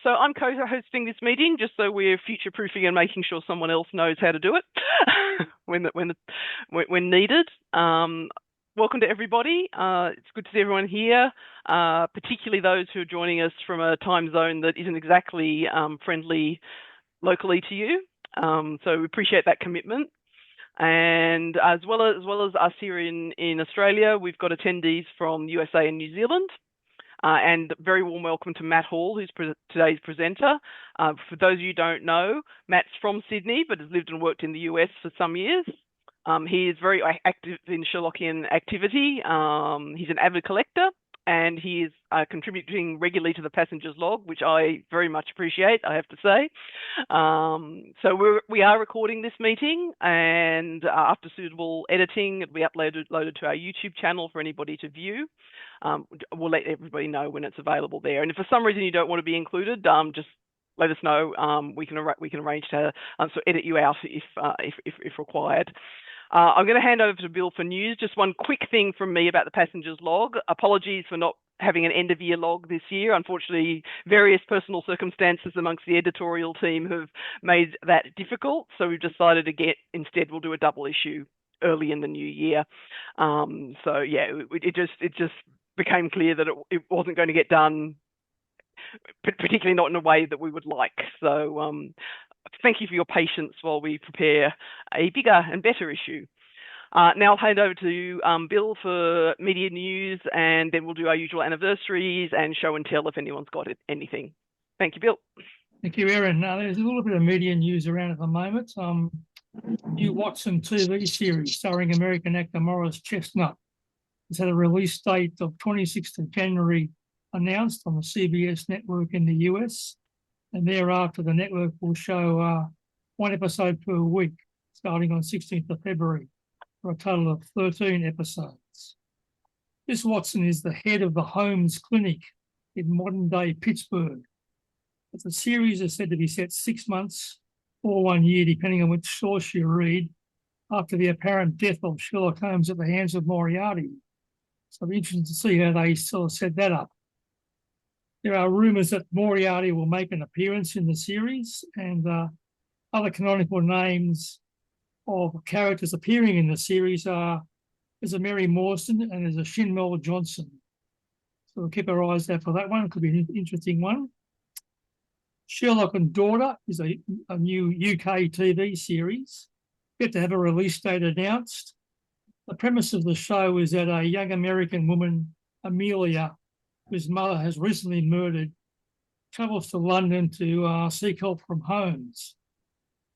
So I'm co-hosting this meeting just so we're future-proofing and making sure someone else knows how to do it when needed. Welcome to everybody. It's good to see everyone here, particularly those who are joining us from a time zone that isn't exactly friendly locally to you. So we appreciate that commitment. And as well as us here in Australia, we've got attendees from USA and New Zealand. And very warm welcome to Matt Hall, who's today's presenter. For those of you who don't know, Matt's from Sydney, but has lived and worked in the US for some years. He is very active in Sherlockian activity. He's an avid collector, and he is contributing regularly to the Passengers Log, which I very much appreciate, I have to say. So we are recording this meeting, and after suitable editing, it'll be uploaded to our YouTube channel for anybody to view. We'll let everybody know when it's available there. And if for some reason you don't want to be included, just let us know. We can arrange to edit you out if required. I'm going to hand over to Bill for news. Just one quick thing from me about the Passengers Log. Apologies for not having an end-of-year log this year. Unfortunately, various personal circumstances amongst the editorial team have made that difficult. So we've decided instead we'll do a double issue early in the new year. So yeah, it just became clear that it wasn't going to get done, particularly not in a way that we would like. So thank you for your patience while we prepare a bigger and better issue. Now I'll hand over to Bill for media news, and then we'll do our usual anniversaries and show and tell if anyone's got anything. Thank you, Bill. Thank you, Erin. There's a little bit of media news around at the moment. New Watson TV series starring American actor Morris Chestnut has had a release date of 26th of January announced on the CBS network in the US, and thereafter the network will show one episode per week starting on 16th of February for a total of 13 episodes. This Watson is the head of the Holmes Clinic in modern-day Pittsburgh. But the series is said to be set 6 months or 1 year, depending on which source you read, after the apparent death of Sherlock Holmes at the hands of Moriarty. So it'll be interesting to see how they sort of set that up. There are rumours that Moriarty will make an appearance in the series, and other canonical names of characters appearing in the series there's a Mary Mawson and there's a Shinmel Johnson. So we'll keep our eyes out for that one. It could be an interesting one. Sherlock and Daughter is a new UK TV series. Yet to have a release date announced. The premise of the show is that a young American woman, Amelia, whose mother has recently murdered, travels to London to seek help from Holmes.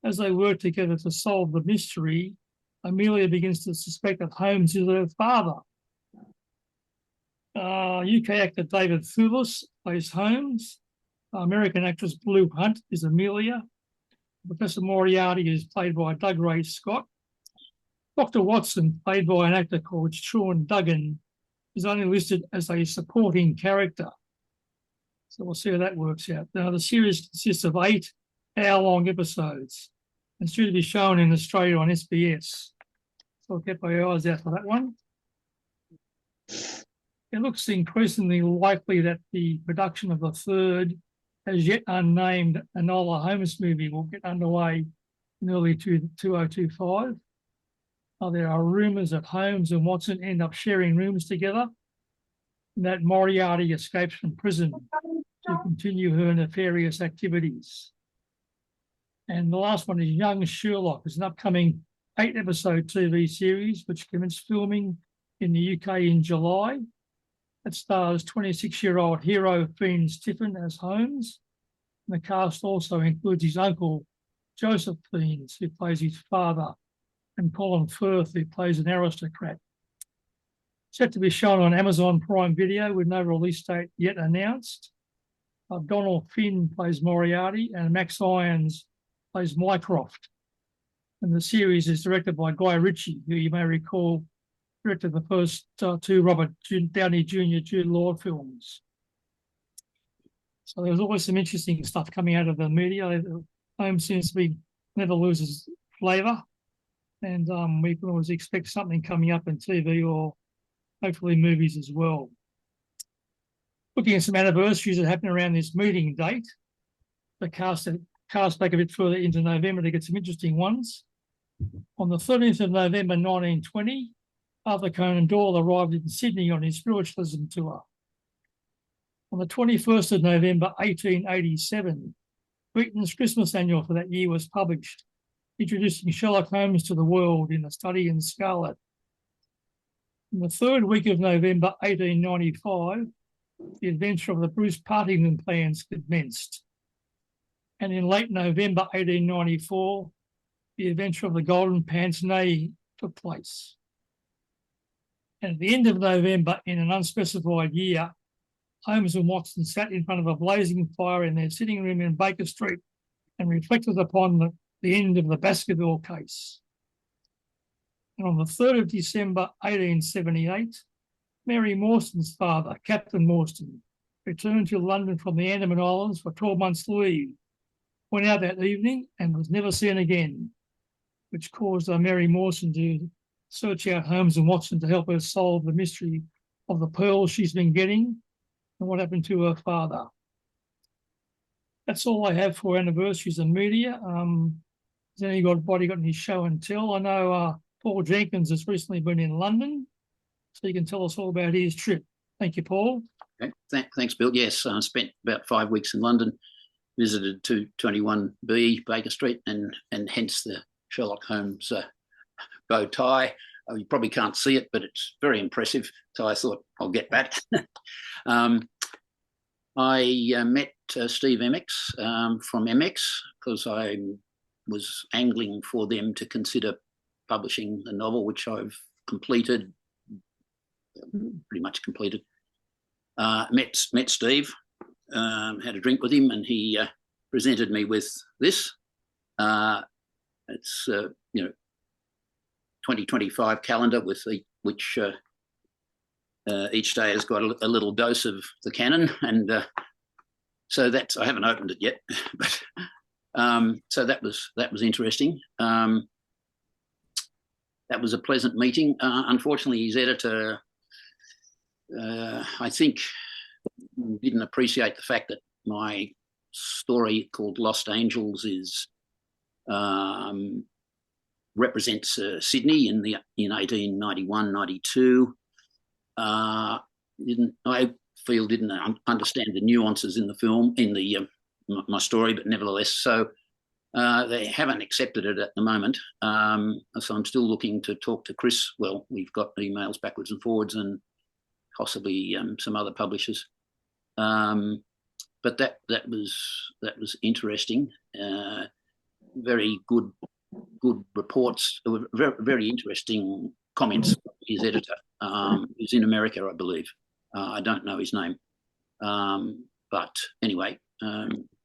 As they work together to solve the mystery, Amelia begins to suspect that Holmes is her father. UK actor David Thewlis plays Holmes. American actress Blue Hunt is Amelia. Professor Moriarty is played by Doug Ray Scott. Dr. Watson, played by an actor called Sean Duggan, is only listed as a supporting character. So we'll see how that works out. Now, the series consists of 8 hour-long episodes and it's due to be shown in Australia on SBS. So I'll keep my eyes out for that one. It looks increasingly likely that the production of the third, as yet unnamed Enola Holmes movie will get underway in early 2025. There are rumours that Holmes and Watson end up sharing rooms together and that Moriarty escapes from prison to continue her nefarious activities. And the last one is Young Sherlock. It's an upcoming 8-episode TV series which commenced filming in the UK in July. That stars 26-year-old hero Fiend Stiffen as Holmes. And the cast also includes his uncle, Joseph Fiennes, who plays his father, and Colin Firth, who plays an aristocrat. Set to be shown on Amazon Prime Video with no release date yet announced. Donald Finn plays Moriarty and Max Irons plays Mycroft. And the series is directed by Guy Ritchie, who you may recall directed the first two Robert Downey Jr. Jude Law films. So there's always some interesting stuff coming out of the media. Holmes seems to be never loses flavour, and we can always expect something coming up in TV or hopefully movies as well. Looking at some anniversaries that happen around this meeting date, the cast back a bit further into November to get some interesting ones. On the 13th of November 1920, Arthur Conan Doyle arrived in Sydney on his spiritualism tour. On the 21st of November 1887, Beaton's Christmas annual for that year was published, introducing Sherlock Holmes to the world in The Study in Scarlet. In the third week of November 1895, the adventure of the Bruce Partington plans commenced. And in late November 1894, the adventure of the Golden Pince Nez took place. And at the end of November, in an unspecified year, Holmes and Watson sat in front of a blazing fire in their sitting room in Baker Street and reflected upon the end of the Baskervilles case. And on the 3rd of December 1878, Mary Mawson's father, Captain Mawson, returned to London from the Andaman Islands for 12 months' leave, went out that evening and was never seen again, which caused Mary Mawson to search out Holmes and Watson to help her solve the mystery of the pearls she's been getting and what happened to her father. That's all I have for anniversaries and media. Has anybody got any show and tell? I know Paul Jenkins has recently been in London, so you can tell us all about his trip. Thank you, Paul. Okay. Thanks, Bill. Yes, I spent about 5 weeks in London, visited 221B Baker Street, and hence the Sherlock Holmes bow tie. You probably can't see it, but it's very impressive. So I thought I'll get that. I met Steve MX from MX because I was angling for them to consider publishing a novel, which I've completed, pretty much completed. Met Steve, had a drink with him, and he presented me with this. It's 2025 calendar with which each day has got a little dose of the canon, and so that's, I haven't opened it yet, but so that was interesting. That was a pleasant meeting. Unfortunately, his editor, I think, didn't appreciate the fact that my story called Lost Angels is represents Sydney in 1891-92. I feel didn't understand the nuances in the film, in the my story, but nevertheless, so they haven't accepted it at the moment. So I'm still looking to talk to Chris. Well, we've got emails backwards and forwards, and possibly some other publishers. But that was interesting. Very good reports. Very, very interesting comments from his editor, who's in America, I believe. I don't know his name, but anyway,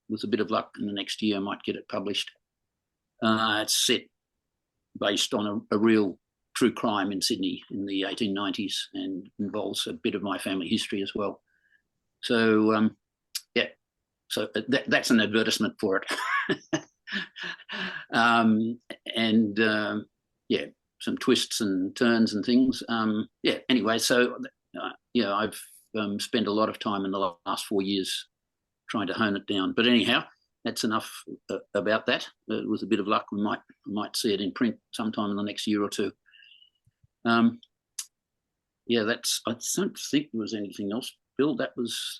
with a bit of luck, in the next year I might get it published. It's set based on a real true crime in Sydney in the 1890s and involves a bit of my family history as well. So yeah, so that's an advertisement for it. Yeah, some twists and turns and things. Yeah, anyway, so yeah, I've spent a lot of time in the last 4 years trying to hone it down. But anyhow, that's enough about that. With a bit of luck, we might see it in print sometime in the next year or two. Yeah, that's. I don't think there was anything else, Bill. That was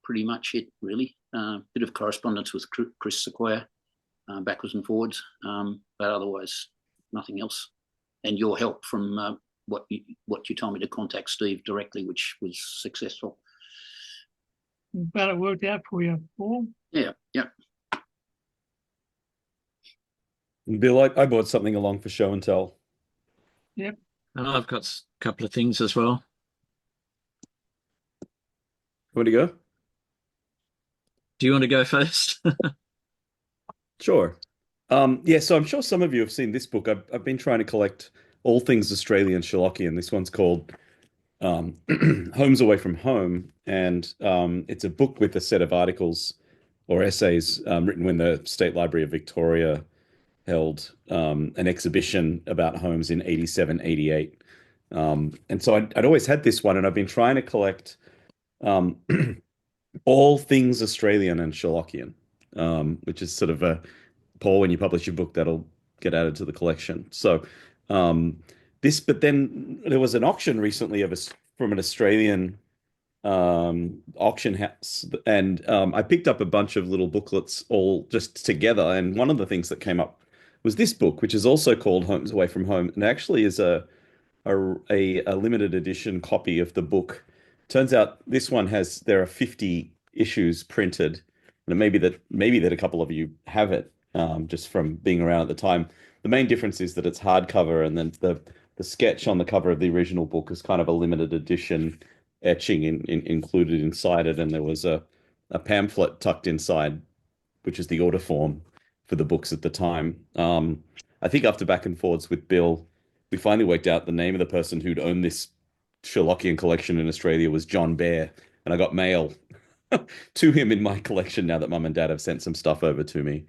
pretty much it, really. Bit of correspondence with Chris Sequoia, backwards and forwards, but otherwise nothing else. And your help from what you told me to contact Steve directly, which was successful. Glad it worked out for you, Paul. Yeah. Bill, I bought something along for show and tell. Yep. And I've got a couple of things as well. Want to go? Do you want to go first? Sure. Yeah, so I'm sure some of you have seen this book. I've been trying to collect all things Australian Sherlockian. This one's called Homes Away from Home, and it's a book with a set of articles or essays written when the State Library of Victoria held an exhibition about homes in 87, 88. And so I'd always had this one, and I've been trying to collect um, all things Australian and Sherlockian, which is sort of a Paul, when you publish your book, that'll get added to the collection. So but then there was an auction recently from an Australian auction house, and I picked up a bunch of little booklets all just together. And one of the things that came up was this book, which is also called Homes Away from Home, and actually is a limited edition copy of the book. Turns out this one there are 50 issues printed, and maybe that a couple of you have it just from being around at the time. The main difference is that it's hardcover, and then the sketch on the cover of the original book is kind of a limited edition etching included inside it, and there was a pamphlet tucked inside, which is the order form for the books at the time. I think after back and forwards with Bill, we finally worked out the name of the person who'd owned this Sherlockian collection in Australia was John Bear, and I got mail to him in my collection now that Mum and Dad have sent some stuff over to me.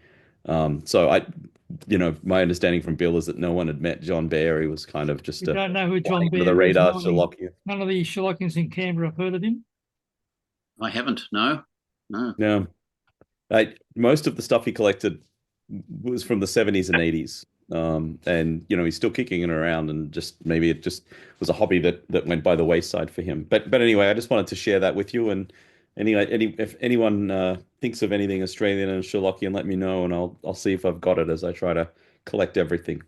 So my understanding from Bill is that no one had met John Bear. He was kind of just You don't know who John Bear the radar is. Sherlockian. None of the Sherlockians in Canberra have heard of him. I haven't. No. No. Most of the stuff he collected was from the 70s and 80s. And he's still kicking it around, and maybe it just was a hobby that went by the wayside for him. But anyway, I just wanted to share that with you. And if anyone thinks of anything Australian and Sherlockian, let me know, and I'll see if I've got it as I try to collect everything.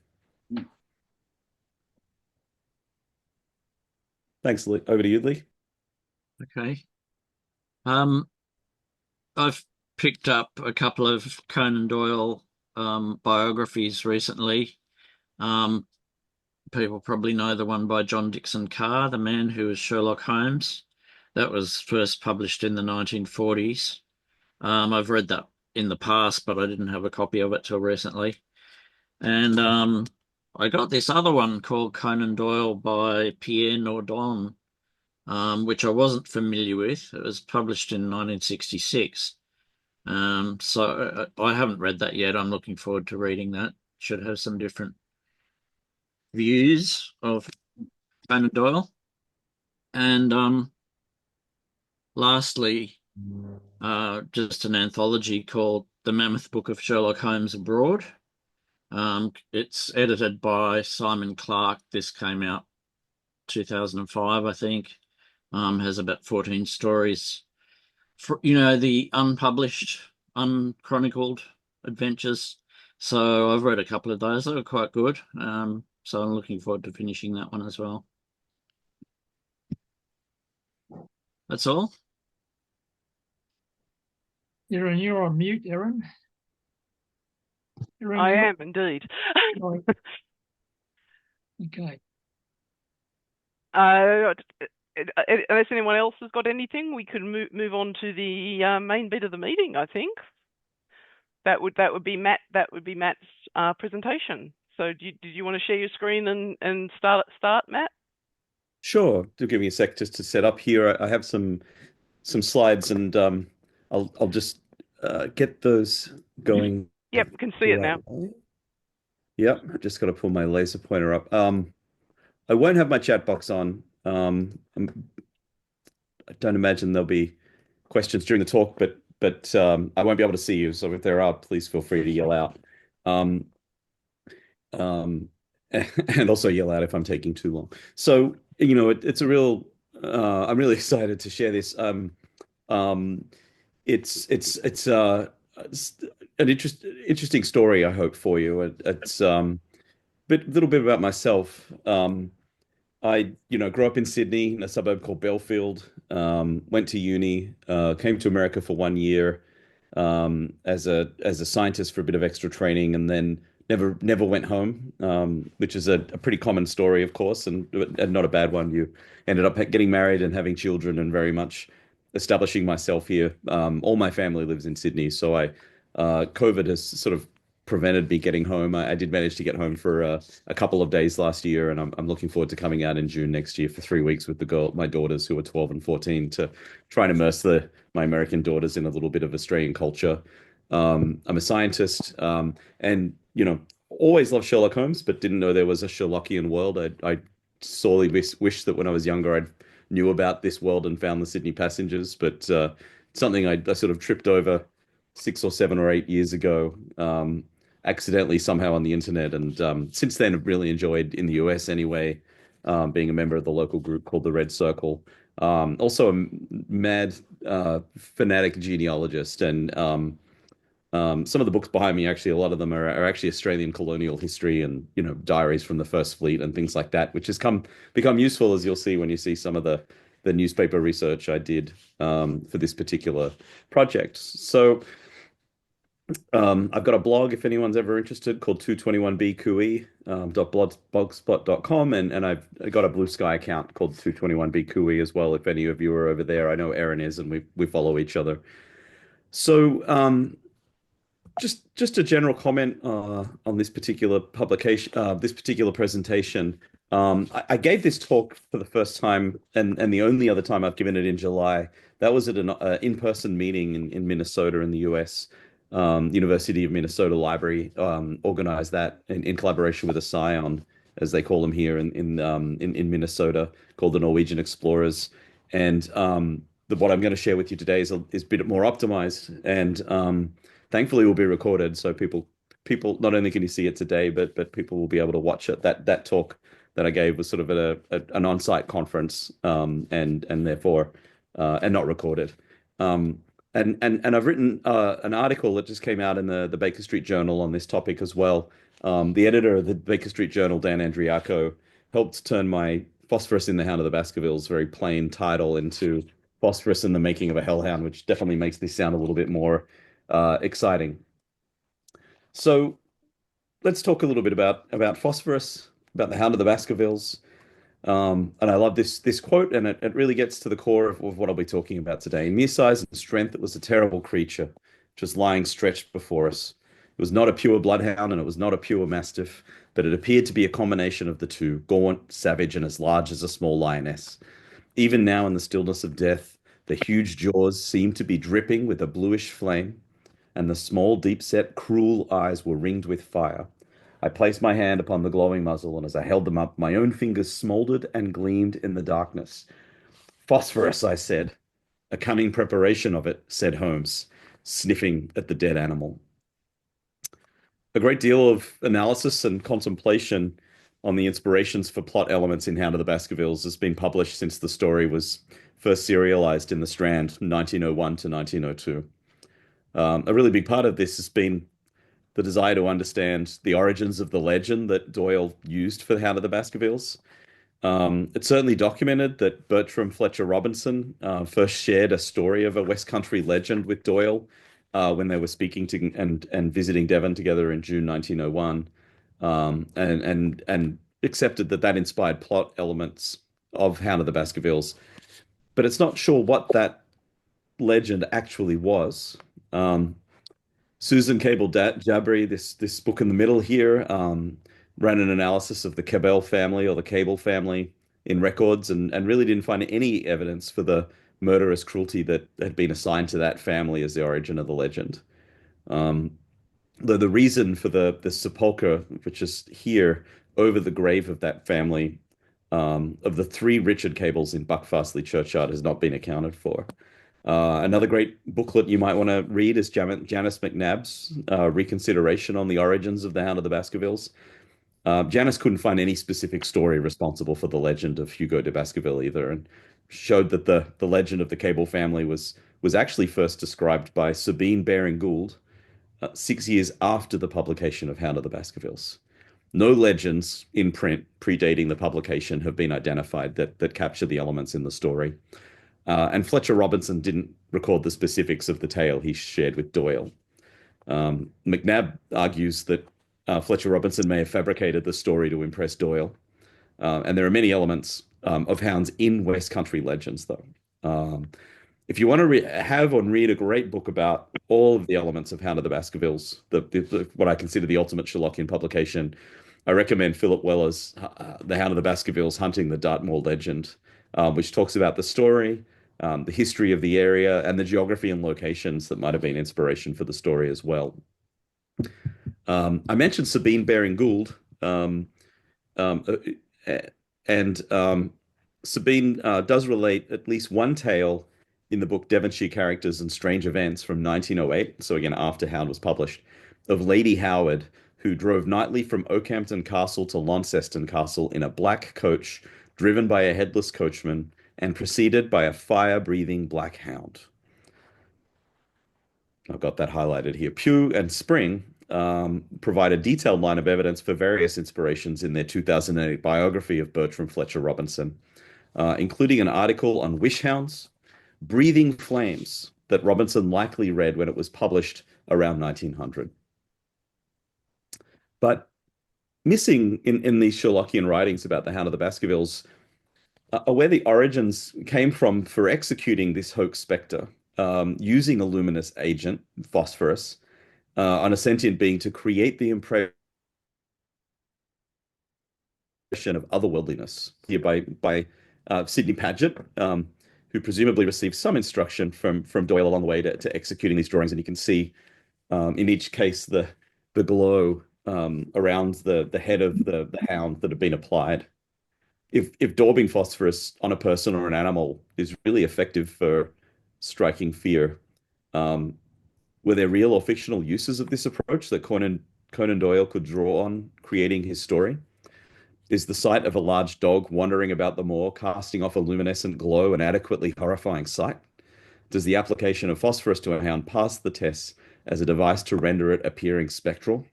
Thanks, Lee. Over to you, Lee. Okay. I've picked up a couple of Conan Doyle biographies recently. People probably know the one by John Dixon Carr, The Man Who Was Sherlock Holmes. That was first published in the 1940s. I've read that in the past, but I didn't have a copy of it till recently. And I got this other one called Conan Doyle by Pierre Nordon, which I wasn't familiar with. It was published in 1966. So I haven't read that yet. I'm looking forward to reading that. Should have some different views of Conan Doyle. And lastly, just an anthology called The Mammoth Book of Sherlock Holmes Abroad. It's edited by Simon Clarke. This came out 2005, I think. Has about 14 stories. For, the unpublished, unchronicled adventures. So I've read a couple of those. They were quite good. So I'm looking forward to finishing that one as well. That's all. Erin, you're on mute, Erin. I am indeed. Okay. Unless anyone else has got anything, we could move on to the main bit of the meeting. I think that would be Matt. That would be Matt's presentation. So, did you want to share your screen and start, Matt? Sure. Do give me a sec just to set up here. I have some slides, and I'll just get those going. Yep, can see it now. Yep, I just got to pull my laser pointer up. I won't have my chat box on. I don't imagine there'll be questions during the talk, but I won't be able to see you. So if there are, please feel free to yell out. And also yell out if I'm taking too long. So, it's a real, I'm really excited to share this. It's an interesting story, I hope, for you. It's a little bit about myself. I, grew up in Sydney in a suburb called Belfield. Went to uni, came to America for 1 year as a scientist for a bit of extra training, and then never went home, which is a pretty common story, of course, and not a bad one. You ended up getting married and having children, and very much establishing myself here. All my family lives in Sydney, so COVID has sort of prevented me getting home. I did manage to get home for a couple of days last year, and I'm looking forward to coming out in June next year for 3 weeks with my daughters who are 12 and 14 to try and immerse my American daughters in a little bit of Australian culture. I'm a scientist, and always loved Sherlock Holmes, but didn't know there was a Sherlockian world. I sorely wish that when I was younger I knew about this world and found the Sydney Passengers, but something I sort of tripped over 6 or 7 or 8 years ago, accidentally somehow on the internet. And since then, I've really enjoyed, in the US anyway, being a member of the local group called the Red Circle. Also a mad fanatic genealogist, and some of the books behind me, actually, a lot of them are actually Australian colonial history and diaries from the First Fleet and things like that, which has become useful, as you'll see when you see some of the newspaper research I did for this particular project. So I've got a blog if anyone's ever interested called 221bqe .blogspot.com, and I've got a Blue Sky account called 221bqe as well, if any of you are over there. I know Erin is, and we follow each other. So just a general comment on this particular publication, this particular presentation. I gave this talk for the first time, and the only other time I've given it in July. That was at an in-person meeting in Minnesota in the US. University of Minnesota Library organized that in collaboration with a Scion, as they call them here in Minnesota, called the Norwegian Explorers. And what I'm going to share with you today is a bit more optimized, and thankfully will be recorded, so people not only can you see it today, but people will be able to watch it. That talk that I gave was sort of at an on-site conference, and therefore and not recorded. And I've written an article that just came out in the Baker Street Journal on this topic as well. The editor of the Baker Street Journal, Dan Andriaco, helped turn my Phosphorus in the Hound of the Baskervilles very plain title into Phosphorus in the Making of a Hellhound, which definitely makes this sound a little bit more exciting. So let's talk a little bit about Phosphorus, about the Hound of the Baskervilles. And I love this quote, and it really gets to the core of what I'll be talking about today. In mere size and strength, it was a terrible creature, just lying stretched before us. It was not a pure bloodhound, and it was not a pure mastiff, but it appeared to be a combination of the two, gaunt, savage, and as large as a small lioness. Even now, in the stillness of death, the huge jaws seemed to be dripping with a bluish flame, and the small, deep-set, cruel eyes were ringed with fire. I placed my hand upon the glowing muzzle, and as I held them up, my own fingers smoldered and gleamed in the darkness. Phosphorus, I said. A cunning preparation of it, said Holmes, sniffing at the dead animal. A great deal of analysis and contemplation on the inspirations for plot elements in Hound of the Baskervilles has been published since the story was first serialized in the Strand, 1901 to 1902. A really big part of this has been the desire to understand the origins of the legend that Doyle used for the Hound of the Baskervilles. It's certainly documented that Bertram Fletcher Robinson first shared a story of a West Country legend with Doyle when they were speaking to and visiting Devon together in June 1901, and accepted that inspired plot elements of Hound of the Baskervilles. But it's not sure what that legend actually was. Susan Cable Jabry, this book in the middle here, ran an analysis of the Cabell family or the Cable family in records, and really didn't find any evidence for the murderous cruelty that had been assigned to that family as the origin of the legend. The reason for the sepulchre, which is here over the grave of that family, of the 3 Richard Cables in Buckfastleigh churchyard, has not been accounted for. Another great booklet you might want to read is Janice McNabb's Reconsideration on the Origins of the Hound of the Baskervilles. Janice couldn't find any specific story responsible for the legend of Hugo de Baskerville either, and showed that the legend of the Cable family was actually first described by Sabine Baring Gould 6 years after the publication of Hound of the Baskervilles. No legends in print predating the publication have been identified that capture the elements in the story. And Fletcher Robinson didn't record the specifics of the tale he shared with Doyle. McNabb argues that Fletcher Robinson may have fabricated the story to impress Doyle. And there are many elements of hounds in West Country legends, though. If you want to have or read a great book about all of the elements of Hound of the Baskervilles, what I consider the ultimate Sherlockian publication, I recommend Philip Weller's The Hound of the Baskervilles, Hunting the Dartmoor Legend, which talks about the story, the history of the area, and the geography and locations that might have been inspiration for the story as well. I mentioned Sabine Baring-Gould, and Sabine does relate at least one tale in the book Devonshire Characters and Strange Events from 1908, so again after Hound was published, of Lady Howard, who drove nightly from Okehampton Castle to Launceston Castle in a black coach driven by a headless coachman and preceded by a fire-breathing black hound. I've got that highlighted here. Pugh and Spring provide a detailed line of evidence for various inspirations in their 2008 biography of Bertram Fletcher Robinson, including an article on wish hounds, breathing flames, that Robinson likely read when it was published around 1900. But missing in these Sherlockian writings about the Hound of the Baskervilles are where the origins came from for executing this hoax spectre, using a luminous agent, phosphorus, on a sentient being to create the impression of otherworldliness here by Sidney Paget, who presumably received some instruction from Doyle along the way to executing these drawings. And you can see in each case the glow around the head of the hound that had been applied. If daubing phosphorus on a person or an animal is really effective for striking fear, were there real or fictional uses of this approach that Conan Doyle could draw on creating his story? Is the sight of a large dog wandering about the moor, casting off a luminescent glow, an adequately horrifying sight? Does the application of phosphorus to a hound pass the test as a device to render it appearing spectral?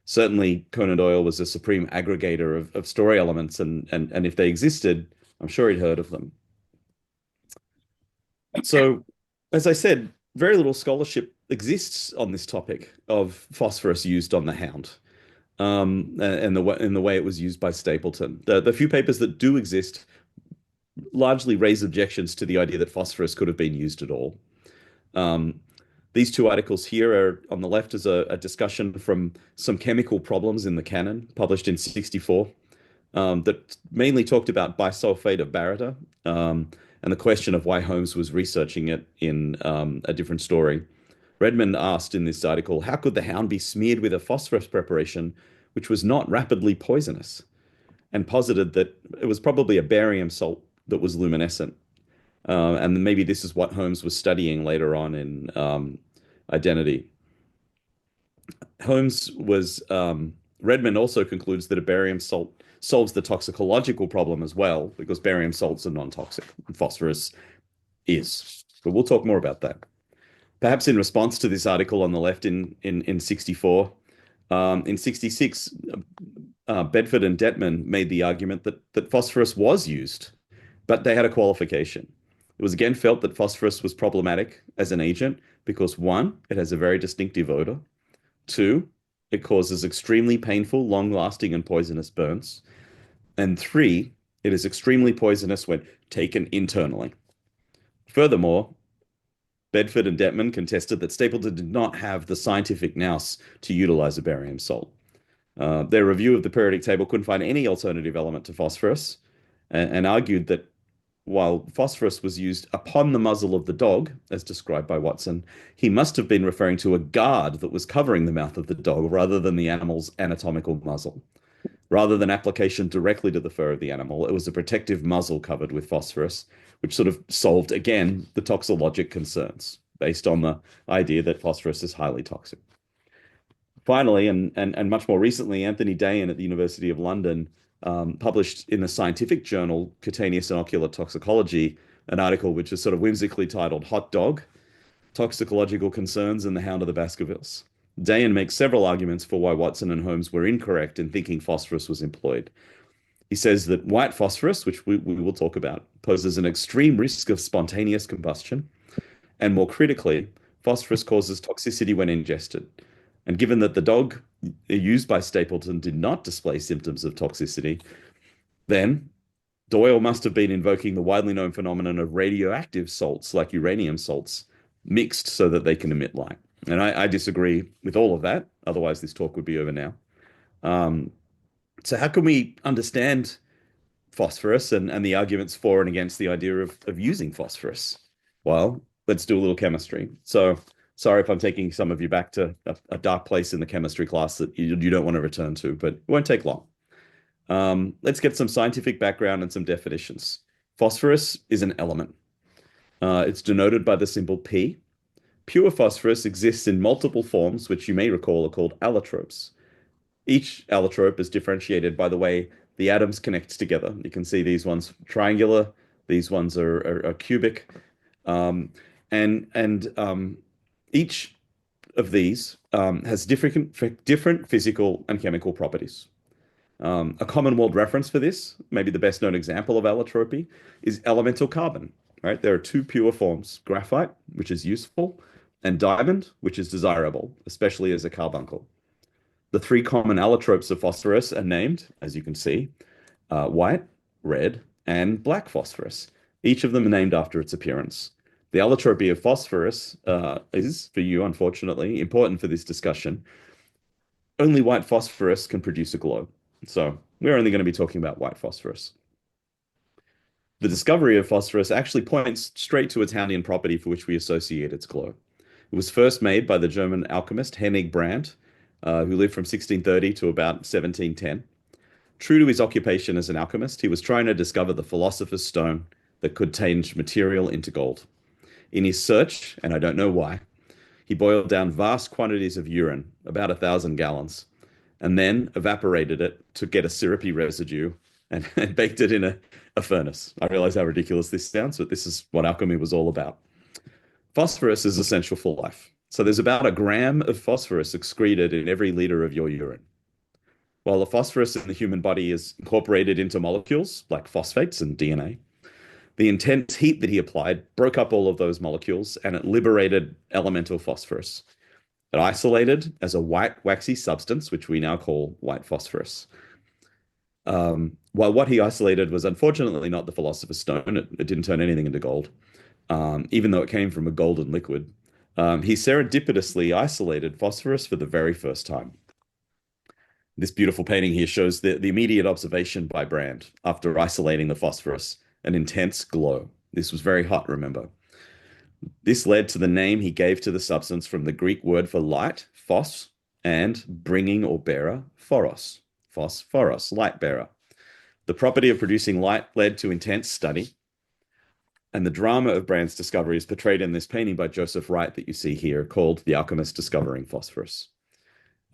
Certainly, Conan Doyle was a supreme aggregator of story elements, and if they existed, I'm sure he'd heard of them. So, as I said, very little scholarship exists on this topic of phosphorus used on the hound, and the way it was used by Stapleton. The few papers that do exist largely raise objections to the idea that phosphorus could have been used at all. These two articles here are on the left is a discussion from some chemical problems in the canon, published in '64, that mainly talked about bisulfate of baryta, and the question of why Holmes was researching it in a different story. Redmond asked in this article, how could the hound be smeared with a phosphorus preparation which was not rapidly poisonous? And posited that it was probably a barium salt that was luminescent. And maybe this is what Holmes was studying later on in Identity. Redmond also concludes that a barium salt solves the toxicological problem as well, because barium salts are non-toxic, and phosphorus is. But we'll talk more about that. Perhaps in response to this article on the left in '64, in '66, Bedford and Detman made the argument that phosphorus was used, but they had a qualification. It was again felt that phosphorus was problematic as an agent because, one, it has a very distinctive odor. Two, it causes extremely painful, long-lasting, and poisonous burns. And three, it is extremely poisonous when taken internally. Furthermore, Bedford and Detman contested that Stapleton did not have the scientific nous to utilize a barium salt. Their review of the periodic table couldn't find any alternative element to phosphorus, and argued that while phosphorus was used upon the muzzle of the dog, as described by Watson, he must have been referring to a guard that was covering the mouth of the dog rather than the animal's anatomical muzzle. Rather than application directly to the fur of the animal, it was a protective muzzle covered with phosphorus, which sort of solved, again, the toxologic concerns based on the idea that phosphorus is highly toxic. Finally, and much more recently, Anthony Dayan at the University of London published in the scientific journal Cutaneous and Ocular Toxicology an article which is sort of whimsically titled Hot Dog, Toxicological Concerns in the Hound of the Baskervilles. Dayan makes several arguments for why Watson and Holmes were incorrect in thinking phosphorus was employed. He says that white phosphorus, which we will talk about, poses an extreme risk of spontaneous combustion, and more critically, phosphorus causes toxicity when ingested. And given that the dog used by Stapleton did not display symptoms of toxicity, then Doyle must have been invoking the widely known phenomenon of radioactive salts, like uranium salts, mixed so that they can emit light. And I disagree with all of that. Otherwise, this talk would be over now. So how can we understand phosphorus and the arguments for and against the idea of using phosphorus? Well, let's do a little chemistry. So sorry if I'm taking some of you back to a dark place in the chemistry class that you don't want to return to, but it won't take long. Let's get some scientific background and some definitions. Phosphorus is an element. It's denoted by the symbol P. Pure phosphorus exists in multiple forms, which you may recall are called allotropes. Each allotrope is differentiated by the way the atoms connect together. You can see these ones triangular, these ones are cubic, and each of these has different physical and chemical properties. A common world reference for this, maybe the best known example of allotropy, is elemental carbon. Right? There are two pure forms, graphite, which is useful, and diamond, which is desirable, especially as a carbuncle. The three common allotropes of phosphorus are named, as you can see, white, red, and black phosphorus. Each of them are named after its appearance. The allotropy of phosphorus is, for you, unfortunately, important for this discussion. Only white phosphorus can produce a glow. So we're only going to be talking about white phosphorus. The discovery of phosphorus actually points straight to its Houndian property for which we associate its glow. It was first made by the German alchemist Hennig Brandt, who lived from 1630 to about 1710. True to his occupation as an alchemist, he was trying to discover the philosopher's stone that could change material into gold. In his search, and I don't know why, he boiled down vast quantities of urine, about 1,000 gallons, and then evaporated it to get a syrupy residue and baked it in a furnace. I realize how ridiculous this sounds, but this is what alchemy was all about. Phosphorus is essential for life. So there's about 1 gram of phosphorus excreted in every liter of your urine. While the phosphorus in the human body is incorporated into molecules like phosphates and DNA, the intense heat that he applied broke up all of those molecules and it liberated elemental phosphorus. It isolated as a white waxy substance, which we now call white phosphorus. While what he isolated was unfortunately not the philosopher's stone, it didn't turn anything into gold, even though it came from a golden liquid, he serendipitously isolated phosphorus for the very first time. This beautiful painting here shows the immediate observation by Brand after isolating the phosphorus, an intense glow. This was very hot, remember. This led to the name he gave to the substance from the Greek word for light, phos, and bringing or bearer, phoros. Phosphorus, light bearer. The property of producing light led to intense study, and the drama of Brand's discovery is portrayed in this painting by Joseph Wright that you see here, called The Alchemist Discovering Phosphorus.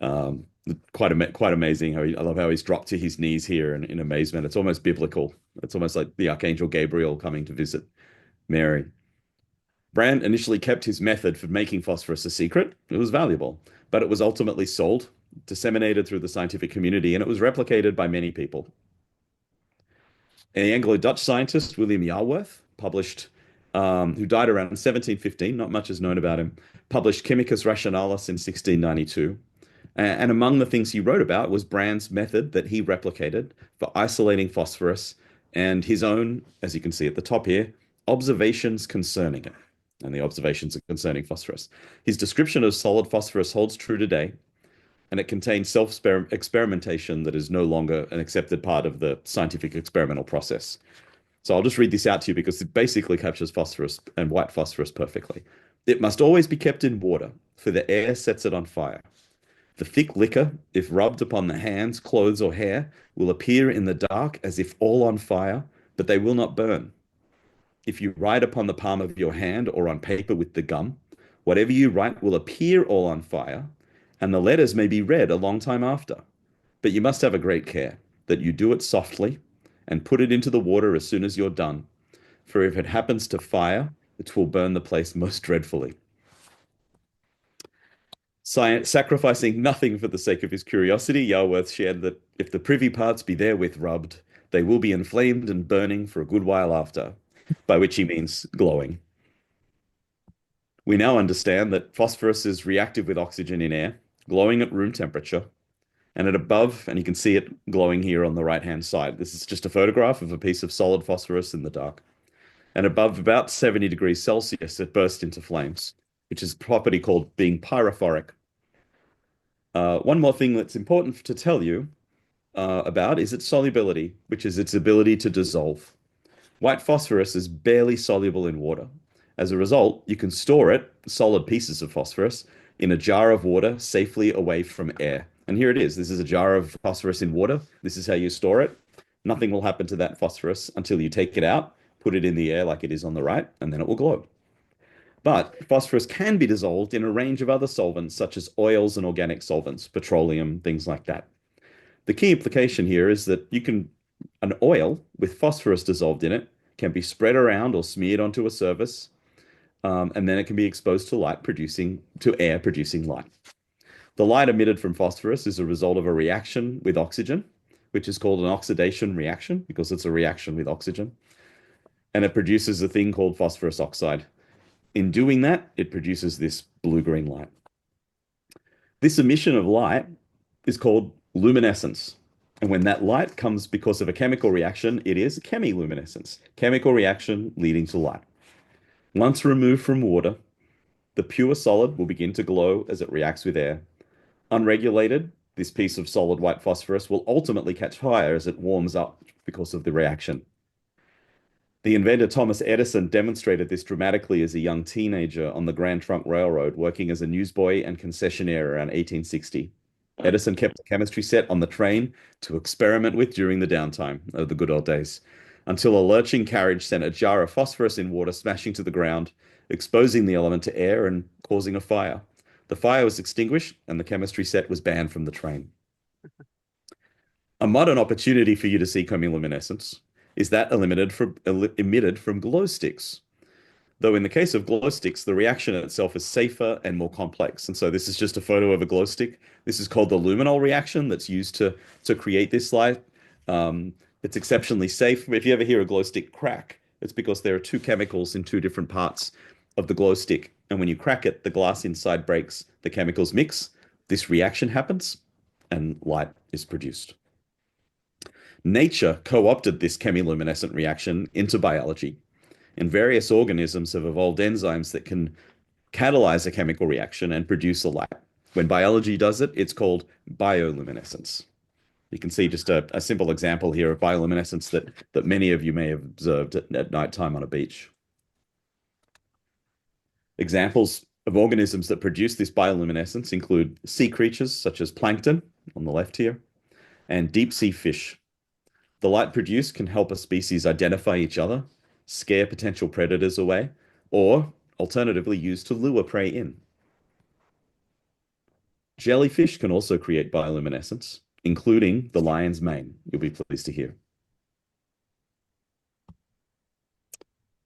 Quite amazing. I love how he's dropped to his knees here in amazement. It's almost biblical. It's almost like the Archangel Gabriel coming to visit Mary. Brand initially kept his method for making phosphorus a secret. It was valuable, but it was ultimately sold, disseminated through the scientific community, and it was replicated by many people. The Anglo-Dutch scientist William Yarworth who died around 1715, not much is known about him, published Chemicus Rationalis in 1692. And among the things he wrote about was Brand's method that he replicated for isolating phosphorus and his own, as you can see at the top here, observations concerning it. And the observations are concerning phosphorus. His description of solid phosphorus holds true today, and it contains self-experimentation that is no longer an accepted part of the scientific experimental process. So I'll just read this out to you because it basically captures phosphorus and white phosphorus perfectly. It must always be kept in water, for the air sets it on fire. The thick liquor, if rubbed upon the hands, clothes, or hair, will appear in the dark as if all on fire, but they will not burn. If you write upon the palm of your hand or on paper with the gum, whatever you write will appear all on fire, and the letters may be read a long time after. But you must have a great care that you do it softly and put it into the water as soon as you're done. For if it happens to fire, it will burn the place most dreadfully. Sacrificing nothing for the sake of his curiosity, Yarworth shared that if the privy parts be therewith rubbed, they will be inflamed and burning for a good while after, by which he means glowing. We now understand that phosphorus is reactive with oxygen in air, glowing at room temperature, and at above, and you can see it glowing here on the right-hand side. This is just a photograph of a piece of solid phosphorus in the dark. And above about 70 degrees Celsius, it burst into flames, which is a property called being pyrophoric. One more thing that's important to tell you about is its solubility, which is its ability to dissolve. White phosphorus is barely soluble in water. As a result, you can store it, solid pieces of phosphorus, in a jar of water safely away from air. And here it is. This is a jar of phosphorus in water. This is how you store it. Nothing will happen to that phosphorus until you take it out, put it in the air like it is on the right, and then it will glow. But phosphorus can be dissolved in a range of other solvents, such as oils and organic solvents, petroleum, things like that. The key implication here is that an oil with phosphorus dissolved in it can be spread around or smeared onto a surface, and then it can be exposed to air producing light. The light emitted from phosphorus is a result of a reaction with oxygen, which is called an oxidation reaction because it's a reaction with oxygen. And it produces a thing called phosphorus oxide. In doing that, it produces this blue-green light. This emission of light is called luminescence. And when that light comes because of a chemical reaction, it is chemiluminescence, chemical reaction leading to light. Once removed from water, the pure solid will begin to glow as it reacts with air. Unregulated, this piece of solid white phosphorus will ultimately catch fire as it warms up because of the reaction. The inventor Thomas Edison demonstrated this dramatically as a young teenager on the Grand Trunk Railroad, working as a newsboy and concessionaire around 1860. Edison kept a chemistry set on the train to experiment with during the downtime of the good old days, until a lurching carriage sent a jar of phosphorus in water smashing to the ground, exposing the element to air and causing a fire. The fire was extinguished and the chemistry set was banned from the train. A modern opportunity for you to see chemiluminescence is that emitted from glow sticks. Though in the case of glow sticks, the reaction itself is safer and more complex. And so this is just a photo of a glow stick. This is called the luminol reaction that's used to create this light. It's exceptionally safe. If you ever hear a glow stick crack, it's because there are two chemicals in two different parts of the glow stick. And when you crack it, the glass inside breaks, the chemicals mix, this reaction happens, and light is produced. Nature co-opted this chemiluminescent reaction into biology, and various organisms have evolved enzymes that can catalyze a chemical reaction and produce a light. When biology does it, it's called bioluminescence. You can see just a simple example here of bioluminescence that many of you may have observed at nighttime on a beach. Examples of organisms that produce this bioluminescence include sea creatures such as plankton on the left here, and deep sea fish. The light produced can help a species identify each other, scare potential predators away, or alternatively used to lure prey in. Jellyfish can also create bioluminescence, including the lion's mane, you'll be pleased to hear.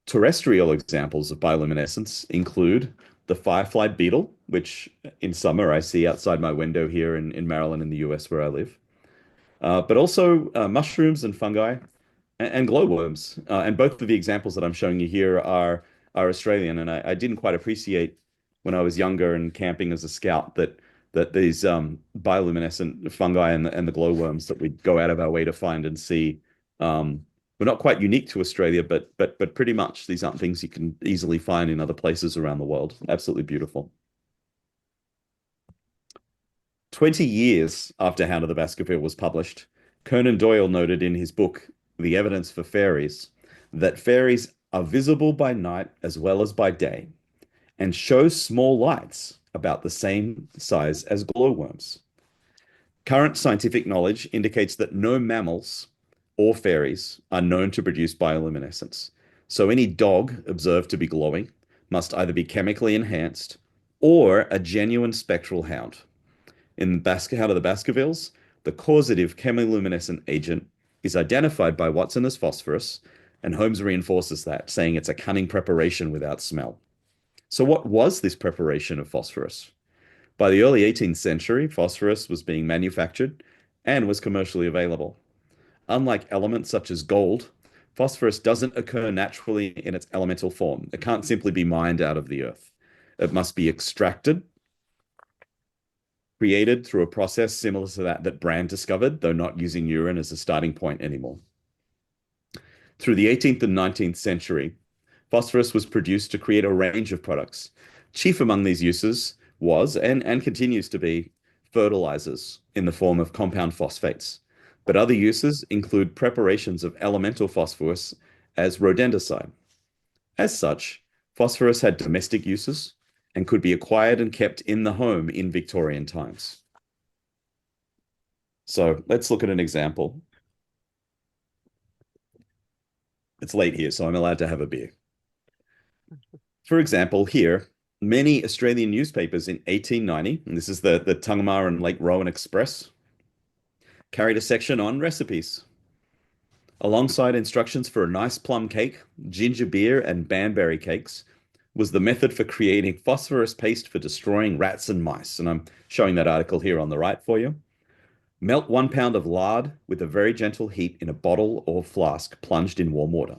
Terrestrial examples of bioluminescence include the firefly beetle, which in summer I see outside my window here in Maryland in the US where I live, but also mushrooms and fungi and glowworms. And both of the examples that I'm showing you here are Australian. And I didn't quite appreciate when I was younger and camping as a scout that these bioluminescent fungi and the glowworms that we go out of our way to find and see were not quite unique to Australia, but pretty much these aren't things you can easily find in other places around the world. Absolutely beautiful. 20 years after Hound of the Baskervilles was published, Conan Doyle noted in his book, The Evidence for Fairies, that fairies are visible by night as well as by day, and show small lights about the same size as glowworms. Current scientific knowledge indicates that no mammals or fairies are known to produce bioluminescence. So any dog observed to be glowing must either be chemically enhanced or a genuine spectral hound. In Hound of the Baskervilles, the causative chemiluminescent agent is identified by Watson as phosphorus, and Holmes reinforces that, saying it's a cunning preparation without smell. So what was this preparation of phosphorus? By the early 18th century, phosphorus was being manufactured and was commercially available. Unlike elements such as gold, phosphorus doesn't occur naturally in its elemental form. It can't simply be mined out of the earth. It must be extracted, created through a process similar to that Brand discovered, though not using urine as a starting point anymore. Through the 18th and 19th century, phosphorus was produced to create a range of products. Chief among these uses was, and continues to be, fertilizers in the form of compound phosphates. But other uses include preparations of elemental phosphorus as rodenticide. As such, phosphorus had domestic uses and could be acquired and kept in the home in Victorian times. So let's look at an example. It's late here, so I'm allowed to have a beer. For example, here, many Australian newspapers in 1890, and this is the Tungama and Lake Rowan Express, carried a section on recipes. Alongside instructions for a nice plum cake, ginger beer, and banberry cakes, was the method for creating phosphorus paste for destroying rats and mice. And I'm showing that article here on the right for you. Melt 1 pound of lard with a very gentle heat in a bottle or flask plunged in warm water.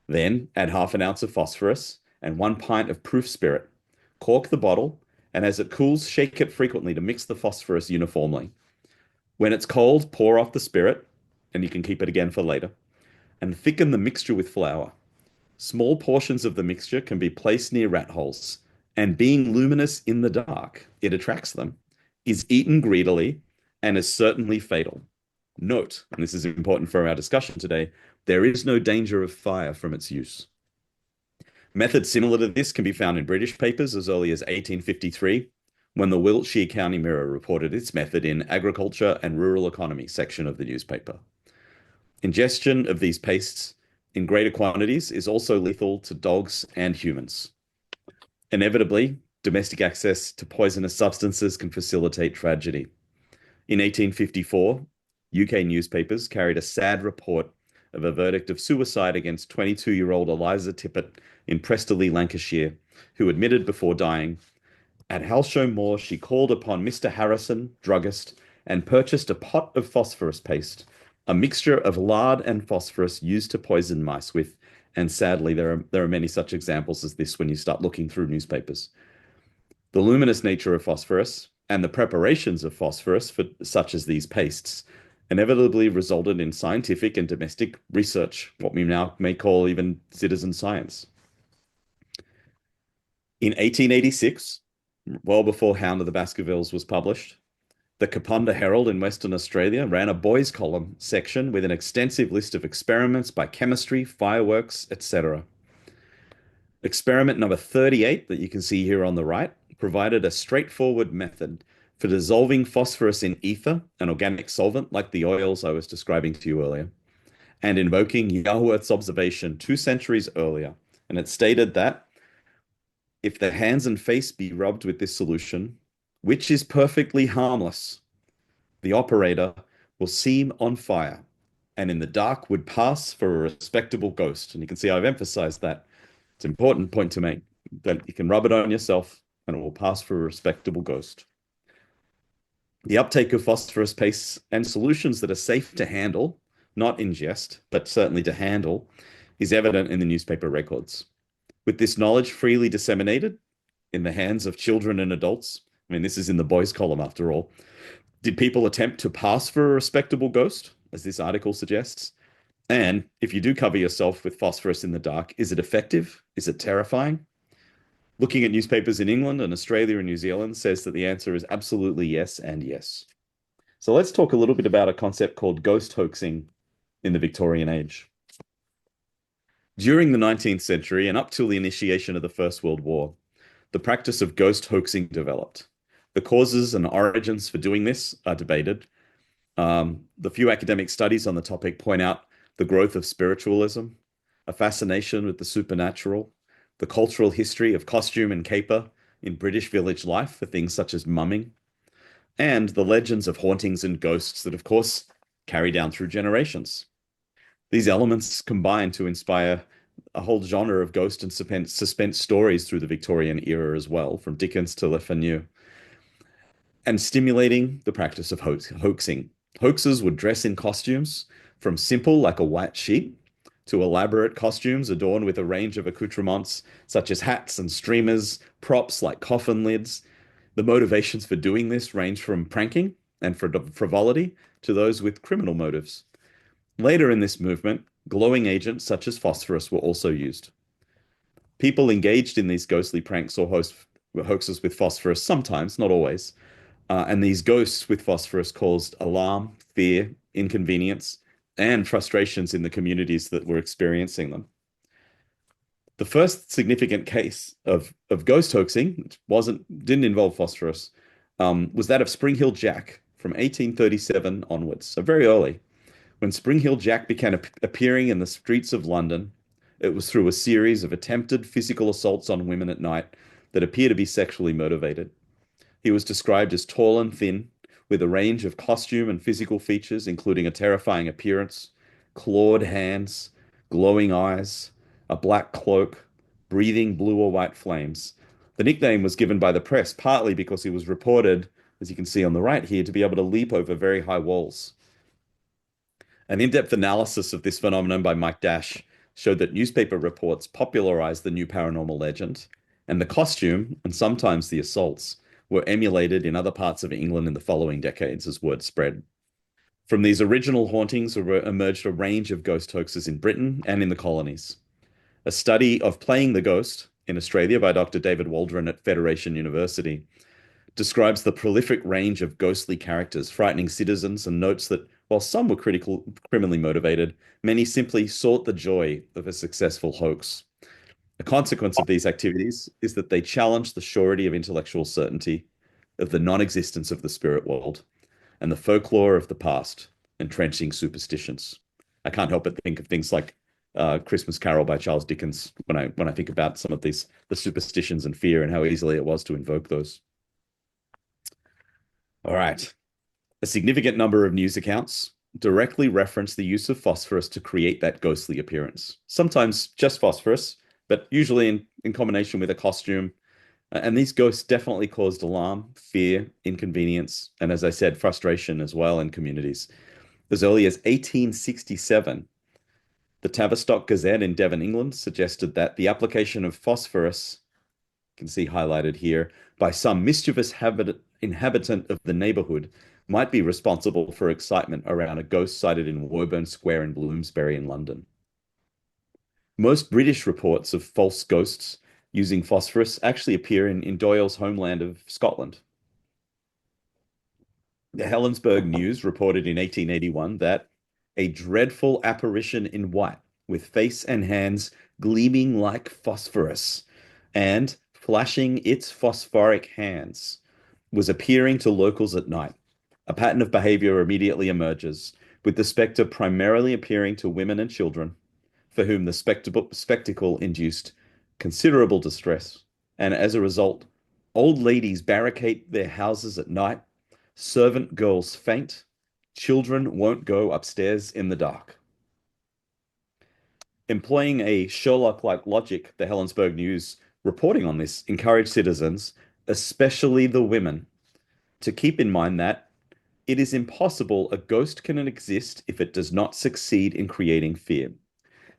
Then add half an ounce of phosphorus and 1 pint of proof spirit. Cork the bottle, and as it cools, shake it frequently to mix the phosphorus uniformly. When it's cold, pour off the spirit, and you can keep it again for later, and thicken the mixture with flour. Small portions of the mixture can be placed near rat holes, and being luminous in the dark, it attracts them, is eaten greedily, and is certainly fatal. Note, and this is important for our discussion today, there is no danger of fire from its use. Methods similar to this can be found in British papers as early as 1853, when the Wiltshire County Mirror reported its method in Agriculture and Rural Economy section of the newspaper. Ingestion of these pastes in greater quantities is also lethal to dogs and humans. Inevitably, domestic access to poisonous substances can facilitate tragedy. In 1854, UK newspapers carried a sad report of a verdict of suicide against 22-year-old Eliza Tippett in Prestoley, Lancashire, who admitted before dying, "At Halshoe Moor, she called upon Mr. Harrison, druggist, and purchased a pot of phosphorus paste, a mixture of lard and phosphorus used to poison mice with," and sadly, there are many such examples as this when you start looking through newspapers. The luminous nature of phosphorus and the preparations of phosphorus for such as these pastes inevitably resulted in scientific and domestic research, what we now may call even citizen science. In 1886, well before Hound of the Baskervilles was published, the Kapunda Herald in Western Australia ran a boys' column section with an extensive list of experiments by chemistry, fireworks, etc. Experiment number 38, that you can see here on the right, provided a straightforward method for dissolving phosphorus in ether, an organic solvent like the oils I was describing to you earlier, and invoking Yarworth's observation 2 centuries earlier. And it stated that if the hands and face be rubbed with this solution, which is perfectly harmless, the operator will seem on fire, and in the dark would pass for a respectable ghost. And you can see I've emphasized that. It's an important point to make, that you can rub it on yourself and it will pass for a respectable ghost. The uptake of phosphorus pastes and solutions that are safe to handle, not ingest, but certainly to handle, is evident in the newspaper records. With this knowledge freely disseminated in the hands of children and adults, I mean, this is in the boys' column after all, did people attempt to pass for a respectable ghost, as this article suggests? And if you do cover yourself with phosphorus in the dark, is it effective? Is it terrifying? Looking at newspapers in England and Australia and New Zealand says that the answer is absolutely yes and yes. So let's talk a little bit about a concept called ghost hoaxing in the Victorian age. During the 19th century and up till the initiation of the First World War, the practice of ghost hoaxing developed. The causes and origins for doing this are debated. The few academic studies on the topic point out the growth of spiritualism, a fascination with the supernatural, the cultural history of costume and caper in British village life for things such as mumming, and the legends of hauntings and ghosts that, of course, carry down through generations. These elements combine to inspire a whole genre of ghost and suspense stories through the Victorian era as well, from Dickens to Le Fanu. and stimulating the practice of hoaxing. Hoaxes would dress in costumes from simple, like a white sheet, to elaborate costumes adorned with a range of accoutrements such as hats and streamers, props like coffin lids. The motivations for doing this range from pranking and frivolity to those with criminal motives. Later in this movement, glowing agents such as phosphorus were also used. People engaged in these ghostly pranks or hoaxes with phosphorus sometimes, not always, and these ghosts with phosphorus caused alarm, fear, inconvenience, and frustrations in the communities that were experiencing them. The first significant case of ghost hoaxing, which didn't involve phosphorus, was that of Spring Hill Jack from 1837 onwards, so very early. When Spring Hill Jack began appearing in the streets of London, it was through a series of attempted physical assaults on women at night that appear to be sexually motivated. He was described as tall and thin, with a range of costume and physical features, including a terrifying appearance, clawed hands, glowing eyes, a black cloak, breathing blue or white flames. The nickname was given by the press partly because he was reported, as you can see on the right here, to be able to leap over very high walls. An in-depth analysis of this phenomenon by Mike Dash showed that newspaper reports popularized the new paranormal legend, and the costume, and sometimes the assaults, were emulated in other parts of England in the following decades as word spread. From these original hauntings emerged a range of ghost hoaxes in Britain and in the colonies. A study of Playing the Ghost in Australia by Dr. David Waldron at Federation University describes the prolific range of ghostly characters frightening citizens and notes that while some were criminally motivated, many simply sought the joy of a successful hoax. A consequence of these activities is that they challenge the surety of intellectual certainty, of the non-existence of the spirit world, and the folklore of the past, entrenching superstitions. I can't help but think of things like Christmas Carol by Charles Dickens when I think about some of the superstitions and fear and how easily it was to invoke those. All right. A significant number of news accounts directly reference the use of phosphorus to create that ghostly appearance. Sometimes just phosphorus, but usually in combination with a costume. And these ghosts definitely caused alarm, fear, inconvenience, and as I said, frustration as well in communities. As early as 1867, the Tavistock Gazette in Devon, England, suggested that the application of phosphorus, you can see highlighted here, by some mischievous inhabitant of the neighborhood might be responsible for excitement around a ghost sighted in Woburn Square in Bloomsbury in London. Most British reports of false ghosts using phosphorus actually appear in Doyle's homeland of Scotland. The Helensburgh News reported in 1881 that a dreadful apparition in white, with face and hands gleaming like phosphorus and flashing its phosphoric hands, was appearing to locals at night. A pattern of behavior immediately emerges, with the spectre primarily appearing to women and children, for whom the spectacle induced considerable distress, and as a result, old ladies barricade their houses at night, servant girls faint, children won't go upstairs in the dark. Employing a Sherlock-like logic, the Helensburgh News reporting on this encouraged citizens, especially the women, to keep in mind that it is impossible a ghost can exist if it does not succeed in creating fear.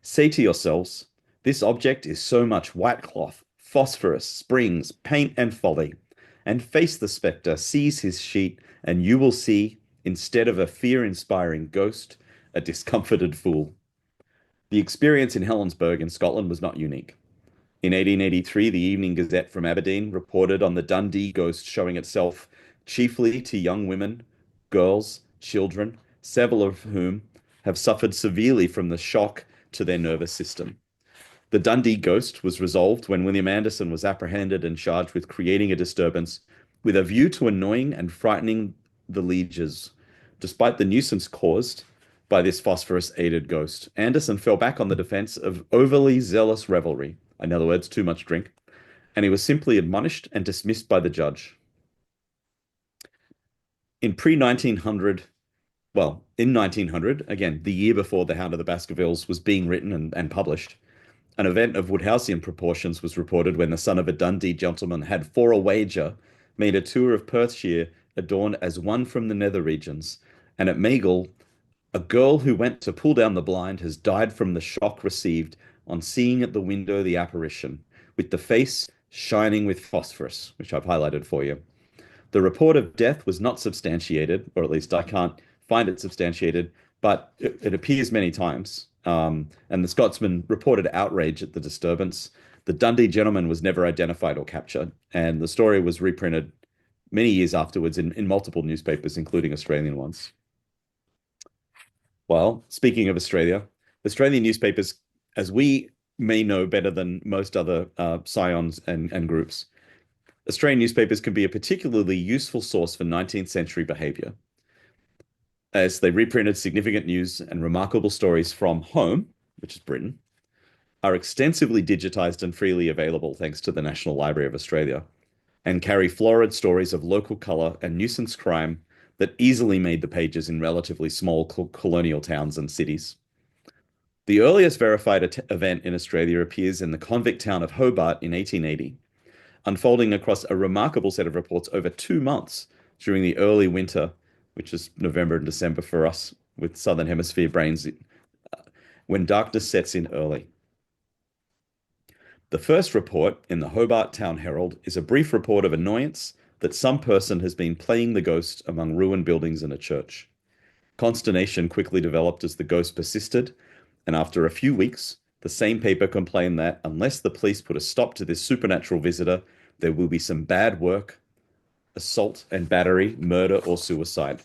Say to yourselves, this object is so much white cloth, phosphorus, springs, paint, and folly, and face the spectre, seize his sheet, and you will see, instead of a fear-inspiring ghost, a discomforted fool. The experience in Helensburgh in Scotland was not unique. In 1883, the Evening Gazette from Aberdeen reported on the Dundee ghost showing itself chiefly to young women, girls, children, several of whom have suffered severely from the shock to their nervous system. The Dundee ghost was resolved when William Anderson was apprehended and charged with creating a disturbance with a view to annoying and frightening the lieges. Despite the nuisance caused by this phosphorus-aided ghost, Anderson fell back on the defense of overly zealous revelry, in other words, too much drink, and he was simply admonished and dismissed by the judge. In 1900, again, the year before The Hound of the Baskervilles was being written and published, an event of Woodhouseian proportions was reported when the son of a Dundee gentleman had, for a wager, made a tour of Perthshire adorned as one from the nether regions, and at Magel, a girl who went to pull down the blind has died from the shock received on seeing at the window the apparition, with the face shining with phosphorus, which I've highlighted for you. The report of death was not substantiated, or at least I can't find it substantiated, but it appears many times. And the Scotsman reported outrage at the disturbance. The Dundee gentleman was never identified or captured, and the story was reprinted many years afterwards in multiple newspapers, including Australian ones. Well, speaking of Australia, Australian newspapers, as we may know better than most other scions and groups, Australian newspapers can be a particularly useful source for 19th century behavior, as they reprinted significant news and remarkable stories from home, which is Britain, are extensively digitized and freely available thanks to the National Library of Australia, and carry florid stories of local colour and nuisance crime that easily made the pages in relatively small colonial towns and cities. The earliest verified event in Australia appears in the convict town of Hobart in 1880, unfolding across a remarkable set of reports over 2 months during the early winter, which is November and December for us with Southern Hemisphere brains, when darkness sets in early. The first report in the Hobart Town Herald is a brief report of annoyance that some person has been playing the ghost among ruined buildings and a church. Consternation quickly developed as the ghost persisted, and after a few weeks, the same paper complained that unless the police put a stop to this supernatural visitor, there will be some bad work, assault and battery, murder or suicide.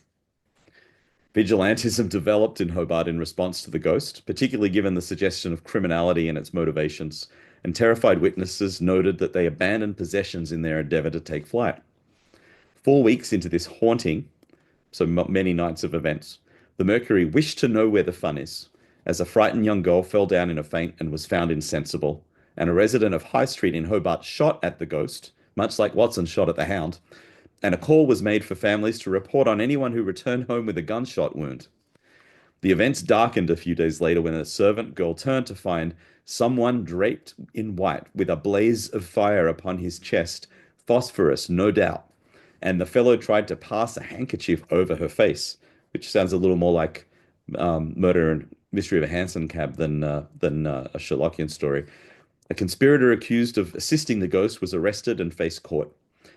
Vigilantism developed in Hobart in response to the ghost, particularly given the suggestion of criminality and its motivations, and terrified witnesses noted that they abandoned possessions in their endeavor to take flight. 4 weeks into this haunting, so many nights of events, the Mercury wished to know where the fun is, as a frightened young girl fell down in a faint and was found insensible, and a resident of High Street in Hobart shot at the ghost, much like Watson shot at the Hound, and a call was made for families to report on anyone who returned home with a gunshot wound. The events darkened a few days later when a servant girl turned to find someone draped in white with a blaze of fire upon his chest, phosphorus, no doubt, and the fellow tried to pass a handkerchief over her face, which sounds a little more like Murder and Mystery of a Hansom Cab than a Sherlockian story. A conspirator accused of assisting the ghost was arrested and faced court,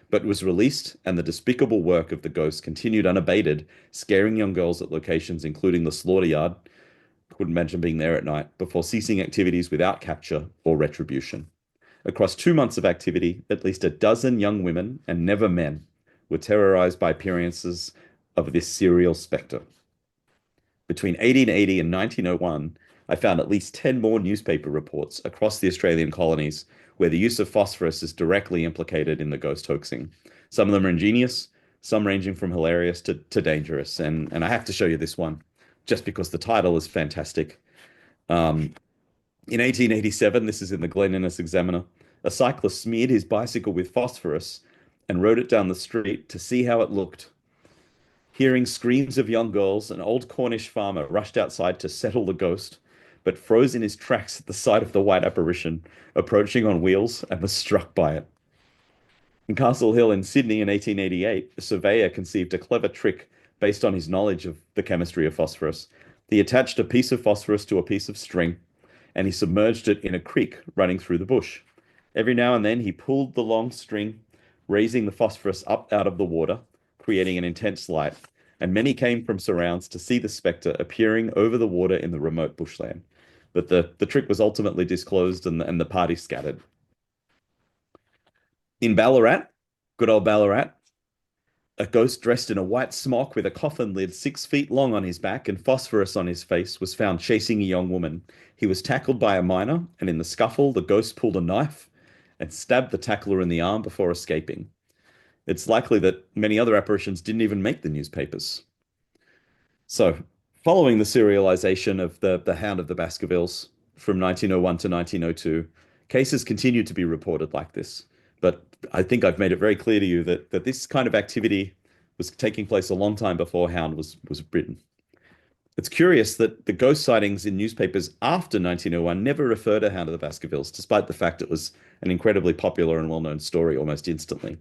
but was released, and the despicable work of the ghost continued unabated, scaring young girls at locations including the slaughter yard. Couldn't imagine being there at night, before ceasing activities without capture or retribution. Across 2 months of activity, at least a dozen young women, and never men, were terrorized by appearances of this serial spectre. Between 1880 and 1901, I found at least 10 more newspaper reports across the Australian colonies where the use of phosphorus is directly implicated in the ghost hoaxing. Some of them are ingenious, some ranging from hilarious to dangerous. And I have to show you this one, just because the title is fantastic. In 1887, this is in the Glen Innes Examiner, a cyclist smeared his bicycle with phosphorus and rode it down the street to see how it looked. Hearing screams of young girls, an old Cornish farmer rushed outside to settle the ghost, but froze in his tracks at the sight of the white apparition, approaching on wheels, and was struck by it. In Castle Hill in Sydney in 1888, a surveyor conceived a clever trick based on his knowledge of the chemistry of phosphorus. He attached a piece of phosphorus to a piece of string, and he submerged it in a creek running through the bush. Every now and then he pulled the long string, raising the phosphorus up out of the water, creating an intense light, and many came from surrounds to see the spectre appearing over the water in the remote bushland. But the trick was ultimately disclosed, and the party scattered. In Ballarat, good old Ballarat, a ghost dressed in a white smock with a coffin lid 6 feet long on his back and phosphorus on his face was found chasing a young woman. He was tackled by a miner, and in the scuffle, the ghost pulled a knife and stabbed the tackler in the arm before escaping. It's likely that many other apparitions didn't even make the newspapers. So, following the serialization of the Hound of the Baskervilles from 1901 to 1902, cases continued to be reported like this. But I think I've made it very clear to you that this kind of activity was taking place a long time before Hound was written. It's curious that the ghost sightings in newspapers after 1901 never refer to Hound of the Baskervilles, despite the fact it was an incredibly popular and well-known story almost instantly.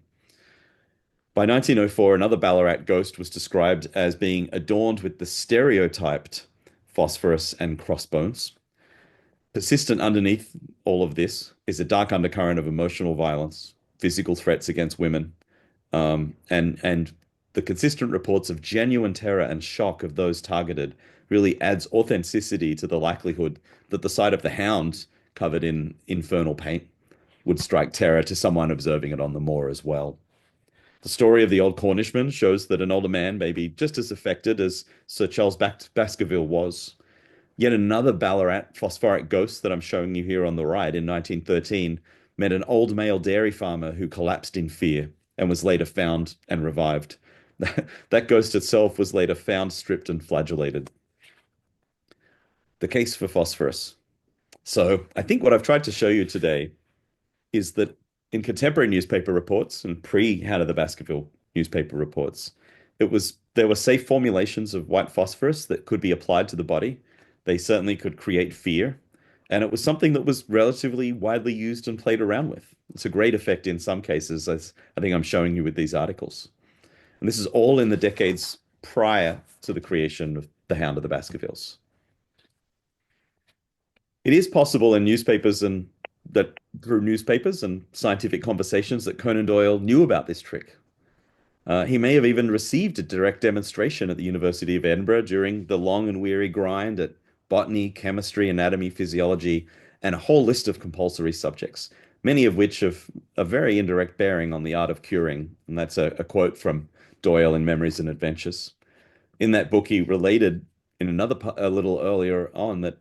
By 1904, another Ballarat ghost was described as being adorned with the stereotyped phosphorus and crossbones. Persistent underneath all of this is a dark undercurrent of emotional violence, physical threats against women, and the consistent reports of genuine terror and shock of those targeted really adds authenticity to the likelihood that the sight of the hound covered in infernal paint would strike terror to someone observing it on the moor as well. The story of the old Cornishman shows that an older man may be just as affected as Sir Charles Baskerville was. Yet another Ballarat phosphoric ghost that I'm showing you here on the right in 1913 met an old male dairy farmer who collapsed in fear and was later found and revived. That ghost itself was later found, stripped, and flagellated. The case for phosphorus. So I think what I've tried to show you today is that in contemporary newspaper reports and pre-Hound of the Baskerville newspaper reports, there were safe formulations of white phosphorus that could be applied to the body. They certainly could create fear, and it was something that was relatively widely used and played around with. It's a great effect in some cases, as I think I'm showing you with these articles. And this is all in the decades prior to the creation of the Hound of the Baskervilles. It is possible in newspapers and that through newspapers and scientific conversations that Conan Doyle knew about this trick. He may have even received a direct demonstration at the University of Edinburgh during the long and weary grind at botany, chemistry, anatomy, physiology, and a whole list of compulsory subjects, many of which have a very indirect bearing on the art of curing. And that's a quote from Doyle in Memories and Adventures. In that book, he related in a little earlier on that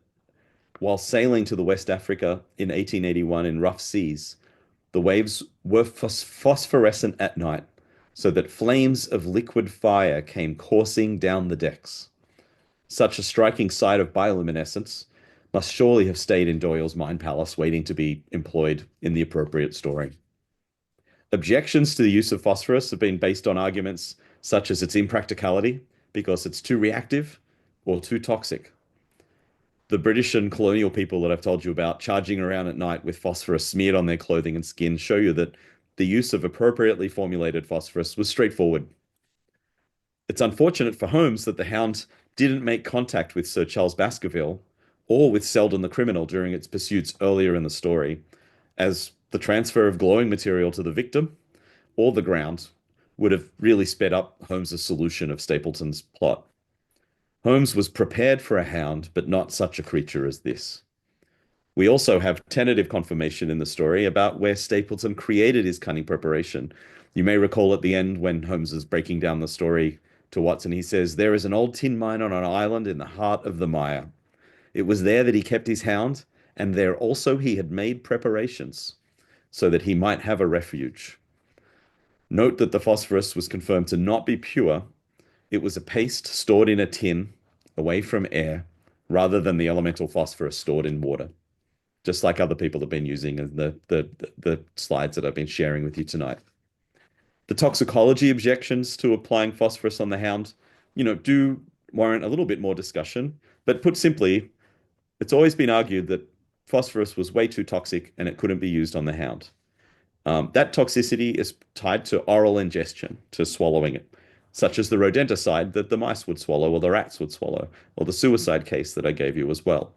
while sailing to the West Africa in 1881 in rough seas, the waves were phosphorescent at night, so that flames of liquid fire came coursing down the decks. Such a striking sight of bioluminescence must surely have stayed in Doyle's mind palace, waiting to be employed in the appropriate story. Objections to the use of phosphorus have been based on arguments such as its impracticality, because it's too reactive or too toxic. The British and colonial people that I've told you about charging around at night with phosphorus smeared on their clothing and skin show you that the use of appropriately formulated phosphorus was straightforward. It's unfortunate for Holmes that the Hound didn't make contact with Sir Charles Baskerville or with Selden the criminal during its pursuits earlier in the story, as the transfer of glowing material to the victim or the ground would have really sped up Holmes's solution of Stapleton's plot. Holmes was prepared for a hound, but not such a creature as this. We also have tentative confirmation in the story about where Stapleton created his cunning preparation. You may recall at the end when Holmes is breaking down the story to Watson, he says, "There is an old tin mine on an island in the heart of the mire. It was there that he kept his hound, and there also he had made preparations so that he might have a refuge." Note that the phosphorus was confirmed to not be pure. It was a paste stored in a tin, away from air, rather than the elemental phosphorus stored in water, just like other people have been using in the slides that I've been sharing with you tonight. The toxicology objections to applying phosphorus on the hound, do warrant a little bit more discussion. But put simply, it's always been argued that phosphorus was way too toxic and it couldn't be used on the hound. That toxicity is tied to oral ingestion, to swallowing it, such as the rodenticide that the mice would swallow or the rats would swallow, or the suicide case that I gave you as well.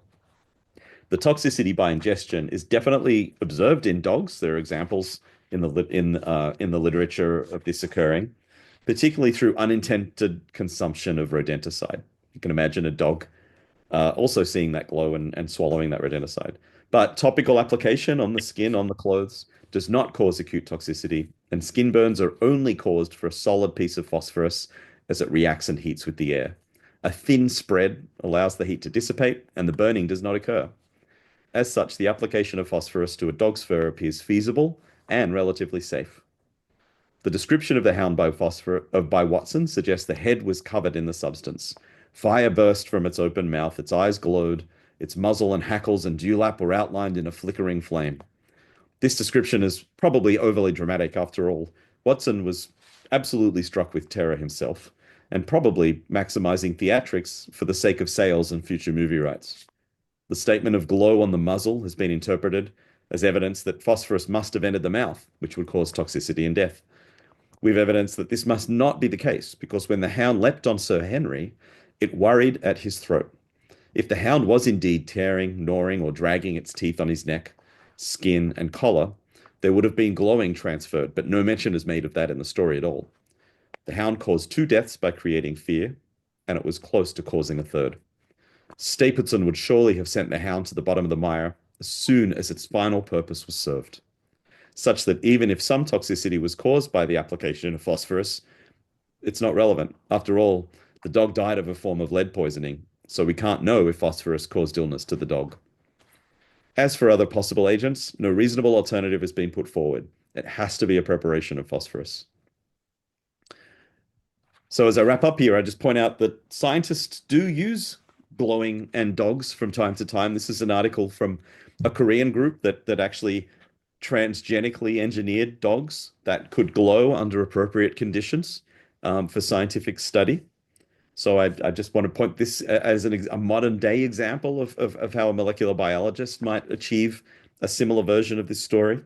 The toxicity by ingestion is definitely observed in dogs. There are examples in the literature of this occurring, particularly through unintended consumption of rodenticide. You can imagine a dog also seeing that glow and swallowing that rodenticide. But topical application on the skin, on the clothes, does not cause acute toxicity, and skin burns are only caused for a solid piece of phosphorus as it reacts and heats with the air. A thin spread allows the heat to dissipate, and the burning does not occur. As such, the application of phosphorus to a dog's fur appears feasible and relatively safe. The description of the hound by Watson suggests the head was covered in the substance. Fire burst from its open mouth, its eyes glowed, its muzzle and hackles and dewlap were outlined in a flickering flame. This description is probably overly dramatic after all. Watson was absolutely struck with terror himself, and probably maximizing theatrics for the sake of sales and future movie rights. The statement of glow on the muzzle has been interpreted as evidence that phosphorus must have entered the mouth, which would cause toxicity and death. We've evidence that this must not be the case, because when the hound leapt on Sir Henry, it worried at his throat. If the hound was indeed tearing, gnawing, or dragging its teeth on his neck, skin, and collar, there would have been glowing transferred, but no mention is made of that in the story at all. The hound caused 2 deaths by creating fear, and it was close to causing a third. Stapleton would surely have sent the hound to the bottom of the mire as soon as its final purpose was served, such that even if some toxicity was caused by the application of phosphorus, it's not relevant. After all, the dog died of a form of lead poisoning, so we can't know if phosphorus caused illness to the dog. As for other possible agents, no reasonable alternative has been put forward. It has to be a preparation of phosphorus. So as I wrap up here, I just point out that scientists do use glowing and dogs from time to time. This is an article from a Korean group that actually transgenically engineered dogs that could glow under appropriate conditions for scientific study. So I just want to point this as a modern day example of how a molecular biologist might achieve a similar version of this story.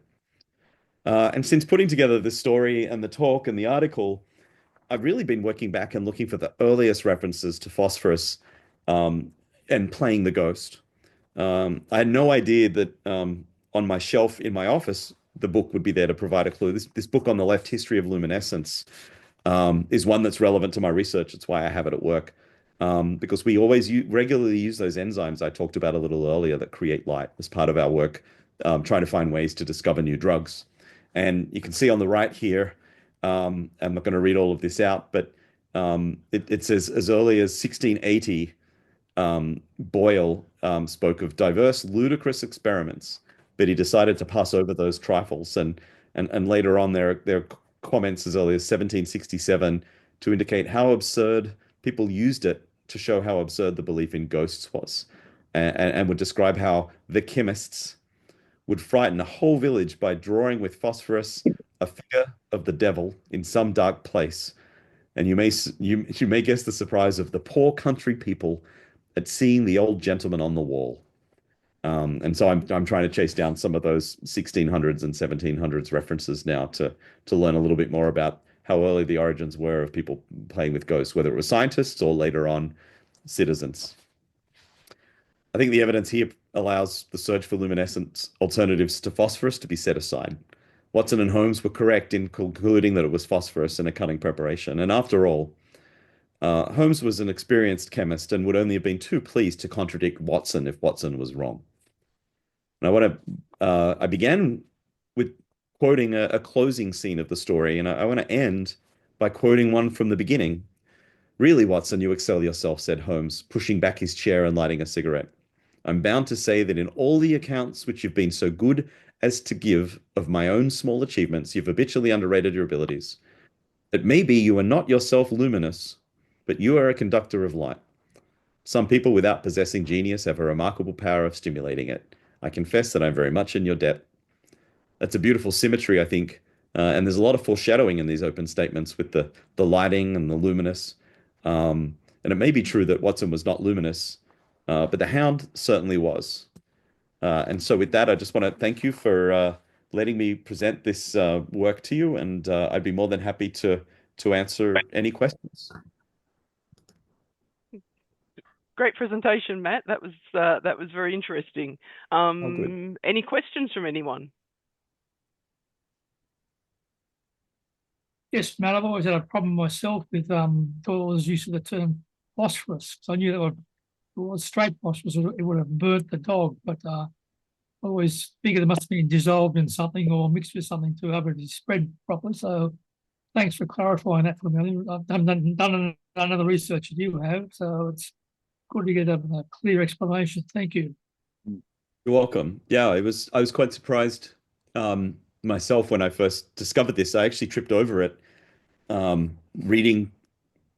And since putting together the story and the talk and the article, I've really been working back and looking for the earliest references to phosphorus and playing the ghost. I had no idea that on my shelf in my office, the book would be there to provide a clue. This book on the left, History of Luminescence, is one that's relevant to my research. It's why I have it at work. Because we always regularly use those enzymes I talked about a little earlier that create light as part of our work, trying to find ways to discover new drugs. And you can see on the right here, I'm not going to read all of this out, but it says as early as 1680, Boyle spoke of diverse, ludicrous experiments, but he decided to pass over those trifles. And later on, there are comments as early as 1767 to indicate how absurd people used it to show how absurd the belief in ghosts was, and would describe how the chemists would frighten a whole village by drawing with phosphorus a figure of the devil in some dark place. And you may guess the surprise of the poor country people at seeing the old gentleman on the wall. And so I'm trying to chase down some of those 1600s and 1700s references now to learn a little bit more about how early the origins were of people playing with ghosts, whether it was scientists or later on citizens. I think the evidence here allows the search for luminescent alternatives to phosphorus to be set aside. Watson and Holmes were correct in concluding that it was phosphorus in a cunning preparation. And after all, Holmes was an experienced chemist and would only have been too pleased to contradict Watson if Watson was wrong. And I began with quoting a closing scene of the story, and I want to end by quoting one from the beginning. "Really, Watson, you excel yourself," said Holmes, pushing back his chair and lighting a cigarette. "I'm bound to say that in all the accounts which you've been so good as to give of my own small achievements, you've habitually underrated your abilities. It may be you are not yourself luminous, but you are a conductor of light. Some people without possessing genius have a remarkable power of stimulating it. I confess that I'm very much in your debt." That's a beautiful symmetry, I think. And there's a lot of foreshadowing in these open statements with the lighting and the luminous. And it may be true that Watson was not luminous, but the Hound certainly was. And so with that, I just want to thank you for letting me present this work to you, and I'd be more than happy to answer any questions. Great presentation, Matt. That was very interesting. good. Any questions from anyone? Yes, Matt, I've always had a problem myself with Doyle's use of the term phosphorus. So I knew that if it was straight phosphorus, it would have burnt the dog, but I always figured it must have been dissolved in something or mixed with something to have it spread properly. So thanks for clarifying that for me. I've done none of the research that you have, so it's good to get a clear explanation. Thank you. You're welcome. Yeah, I was quite surprised myself when I first discovered this. I actually tripped over it reading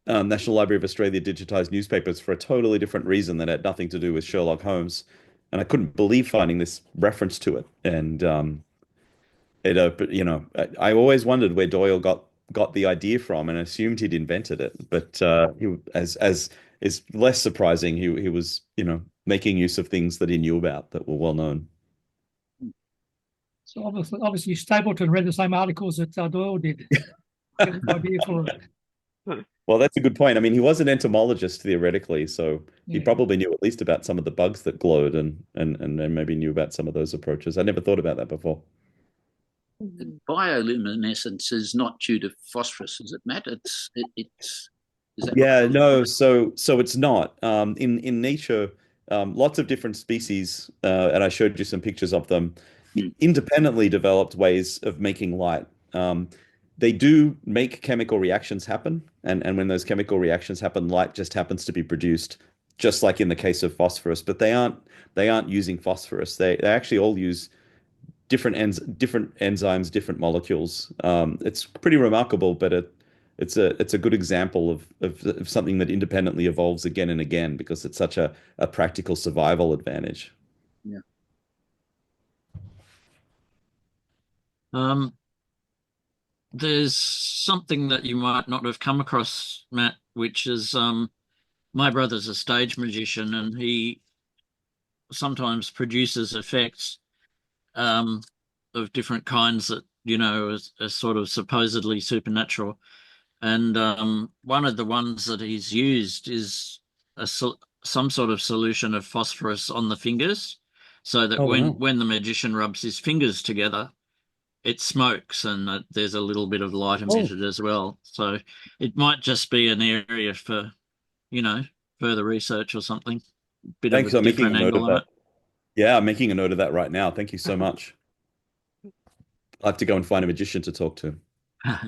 National Library of Australia digitized newspapers for a totally different reason that had nothing to do with Sherlock Holmes, and I couldn't believe finding this reference to it. And I always wondered where Doyle got the idea from, and assumed he'd invented it. But as is less surprising, he was making use of things that he knew about that were well known. So obviously Stapleton read the same articles that Doyle did. Get an idea for it. Well, that's a good point. I mean, he was an entomologist theoretically, so he Yeah. probably knew at least about some of the bugs that glowed and then maybe knew about some of those approaches. I never thought about that before. Bioluminescence is not due to phosphorus, is it, Matt? Is that Yeah, right? no, so it's not. In nature, lots of different species, and I showed you some pictures of them, independently developed ways of making light. They do make chemical reactions happen, and when those chemical reactions happen, light just happens to be produced, just like in the case of phosphorus. But they aren't using phosphorus. They actually all use different enzymes, different molecules. It's pretty remarkable, but it's a good example of something that independently evolves again and again because it's such a practical survival advantage. Yeah. There's something that you might not have come across, Matt, which is my brother's a stage magician, and he sometimes produces effects of different kinds that are sort of supposedly supernatural. And one of the ones that he's used is some sort of solution of phosphorus on the fingers, so that Oh, wow. when the magician rubs his fingers together, it smokes, and there's a little bit of light emitted as well. So it might just be an area for, further research or something. Bit Thanks. of a I'm making a different note of angle on that. Yeah, I'm making a note of that right now. Thank you so much. I'll have to go and find a magician to talk to. it.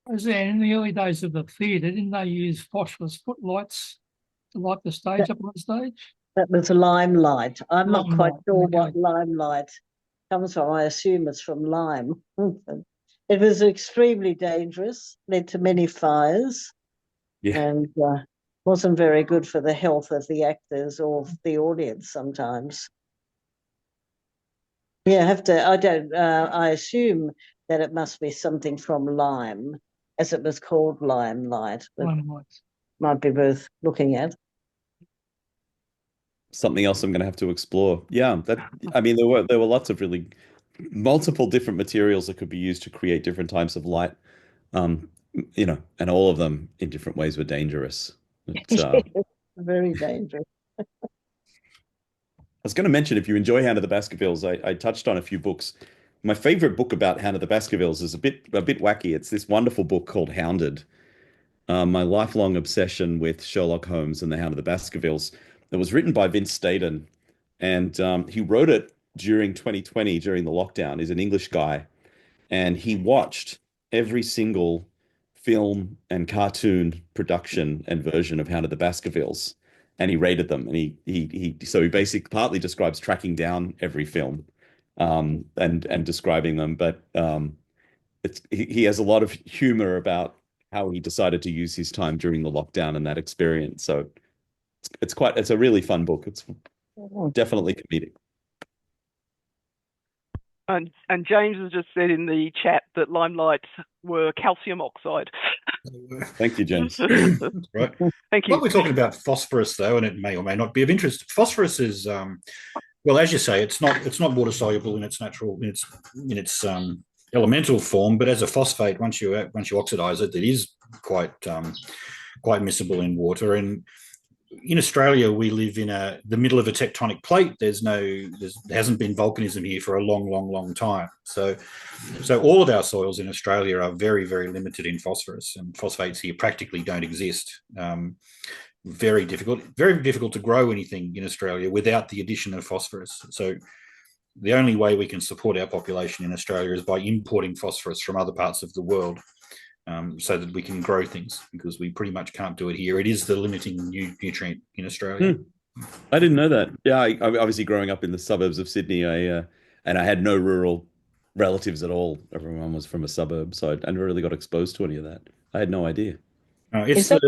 Was there in the early days of the theatre, didn't they use phosphorus footlights to light the stage up on the stage? That was limelight. I'm not quite Limelight, sure okay. what limelight comes from. I assume it's from lime. It was extremely dangerous, led to many fires, Yeah. and wasn't very good for the health of the actors or the audience sometimes. Yeah, I assume that it must be something from lime, as it was called limelight. But Limelight. might be worth looking at. Something else I'm going to have to explore. Yeah, I mean, there were lots of really multiple different materials that could be used to create different types of light. And all of them in different ways were dangerous. Very dangerous. I was going to mention, if you enjoy Hound of the Baskervilles, I touched on a few books. My favorite book about Hound of the Baskervilles is a bit wacky. It's this wonderful book called Hounded. My lifelong obsession with Sherlock Holmes and the Hound of the Baskervilles. It was written by Vince Staden, and he wrote it during 2020, during the lockdown. He's an English guy, and he watched every single film and cartoon production and version of Hound of the Baskervilles, and he rated them. And he basically partly describes tracking down every film, and describing them, but he has a lot of humor about how he decided to use his time during the lockdown and that experience. So it's a really fun book. It's definitely comedic. And James has just said in the chat that limelights were calcium oxide. Thank you, James. Right. Thank you. Well, we're talking about phosphorus, though, and it may or may not be of interest. Phosphorus is, well, as you say, it's not water soluble in its natural in its elemental form, but as a phosphate, once you oxidize it, it is quite miscible in water. And in Australia, we live in the middle of a tectonic plate. There hasn't been volcanism here for a long time. So all of our soils in Australia are very, very limited in phosphorus, and phosphates here practically don't exist. Very difficult to grow anything in Australia without the addition of phosphorus. So the only way we can support our population in Australia is by importing phosphorus from other parts of the world. So that we can grow things, because we pretty much can't do it here. It is the limiting nutrient in Australia. I didn't know that. Yeah, I obviously growing up in the suburbs of Sydney, and I had no rural relatives at all. Everyone was from a suburb, so I never really got exposed to any of that. I had no idea. Is that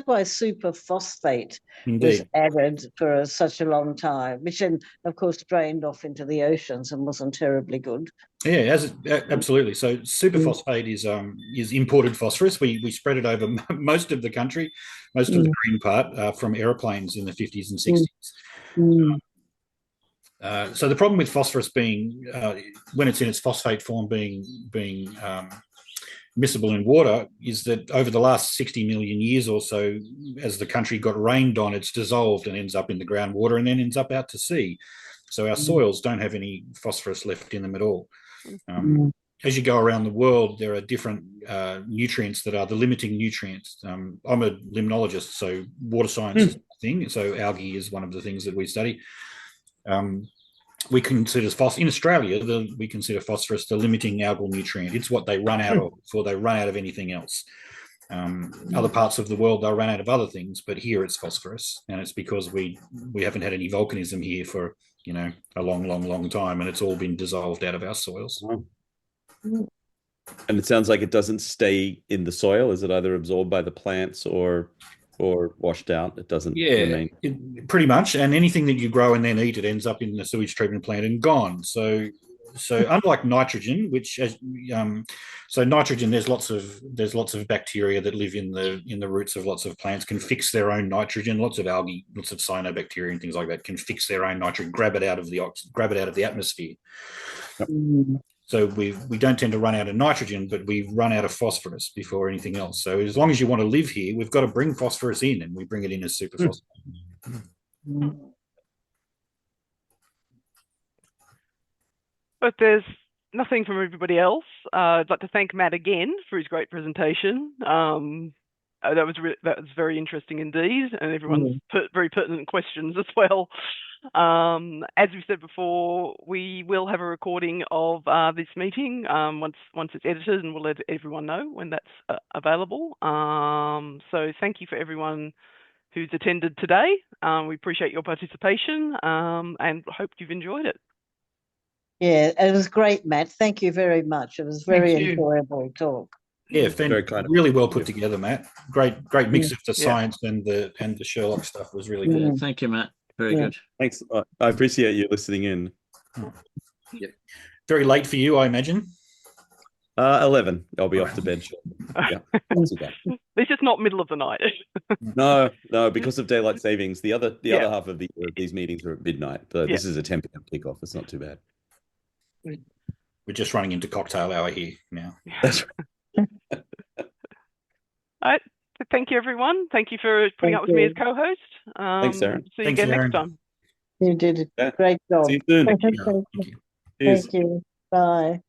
why superphosphate was Indeed. added for such a long time, which then, of course, drained off into the oceans and wasn't terribly good? Yeah, absolutely. So superphosphate is imported phosphorus. We spread it over most of the country, most of the green part, from aeroplanes in the 50s and 60s. So the problem with phosphorus being, when it's in its phosphate form, being miscible in water, is that over the last 60 million years or so, as the country got rained on, it's dissolved and ends up in the groundwater and then ends up out to sea. So our soils don't have any phosphorus left in them at all. As you go around the world, there are different nutrients that are the limiting nutrients. I'm a limnologist, so water science is a thing. So algae is one of the things that we study. We consider in Australia, we consider phosphorus the limiting algal nutrient. It's what they run out of before they run out of anything else. Other parts of the world, they'll run out of other things, but here it's phosphorus, and it's because we haven't had any volcanism here for a long time, and it's all been dissolved out of our soils. And it sounds like it doesn't stay in the soil. Is it either absorbed by the plants or washed out? It doesn't remain. Pretty much. And anything that you grow and then eat, it ends up in the sewage treatment plant and gone. So unlike nitrogen, so nitrogen, there's lots of bacteria that live in the roots of lots of plants, can fix their own nitrogen. Lots of algae, lots of cyanobacteria and things like that can fix their own nitrogen, grab it out of the atmosphere. Yep. So we don't tend to run out of nitrogen, but we run out of phosphorus before anything else. So as long as you want to live here, we've got to bring phosphorus in, and we bring it in as superphosphate. But there's nothing from everybody else. I'd like to thank Matt again for his great presentation. That was very interesting indeed, and everyone's very pertinent questions as well. As we said before, we will have a recording of this meeting once it's edited, and we'll let everyone know when that's available. So thank you for everyone who's attended today. We appreciate your participation and hope you've enjoyed it. Yeah, it was great, Matt. Thank you very much. It was very enjoyable talk. Yeah, really well put together, Matt. Great mix of the science and the Sherlock stuff was really good. Yeah, thank you, Matt. Very good. Thanks. I appreciate you listening in. Yeah. Very late for you, I imagine. 11. I'll be off to bed. Yeah, not too bad. It's just not middle of the night. No, because of daylight savings. The other half of these meetings are at midnight. But this is a 10 p.m. kickoff. It's not too bad. We're just running into cocktail hour here now. That's right. All right. Thank you, everyone. Thank you for putting up with me as co-host. Thanks, Aaron. See you again next time. You did a great job. See you soon. Thank you. Bye.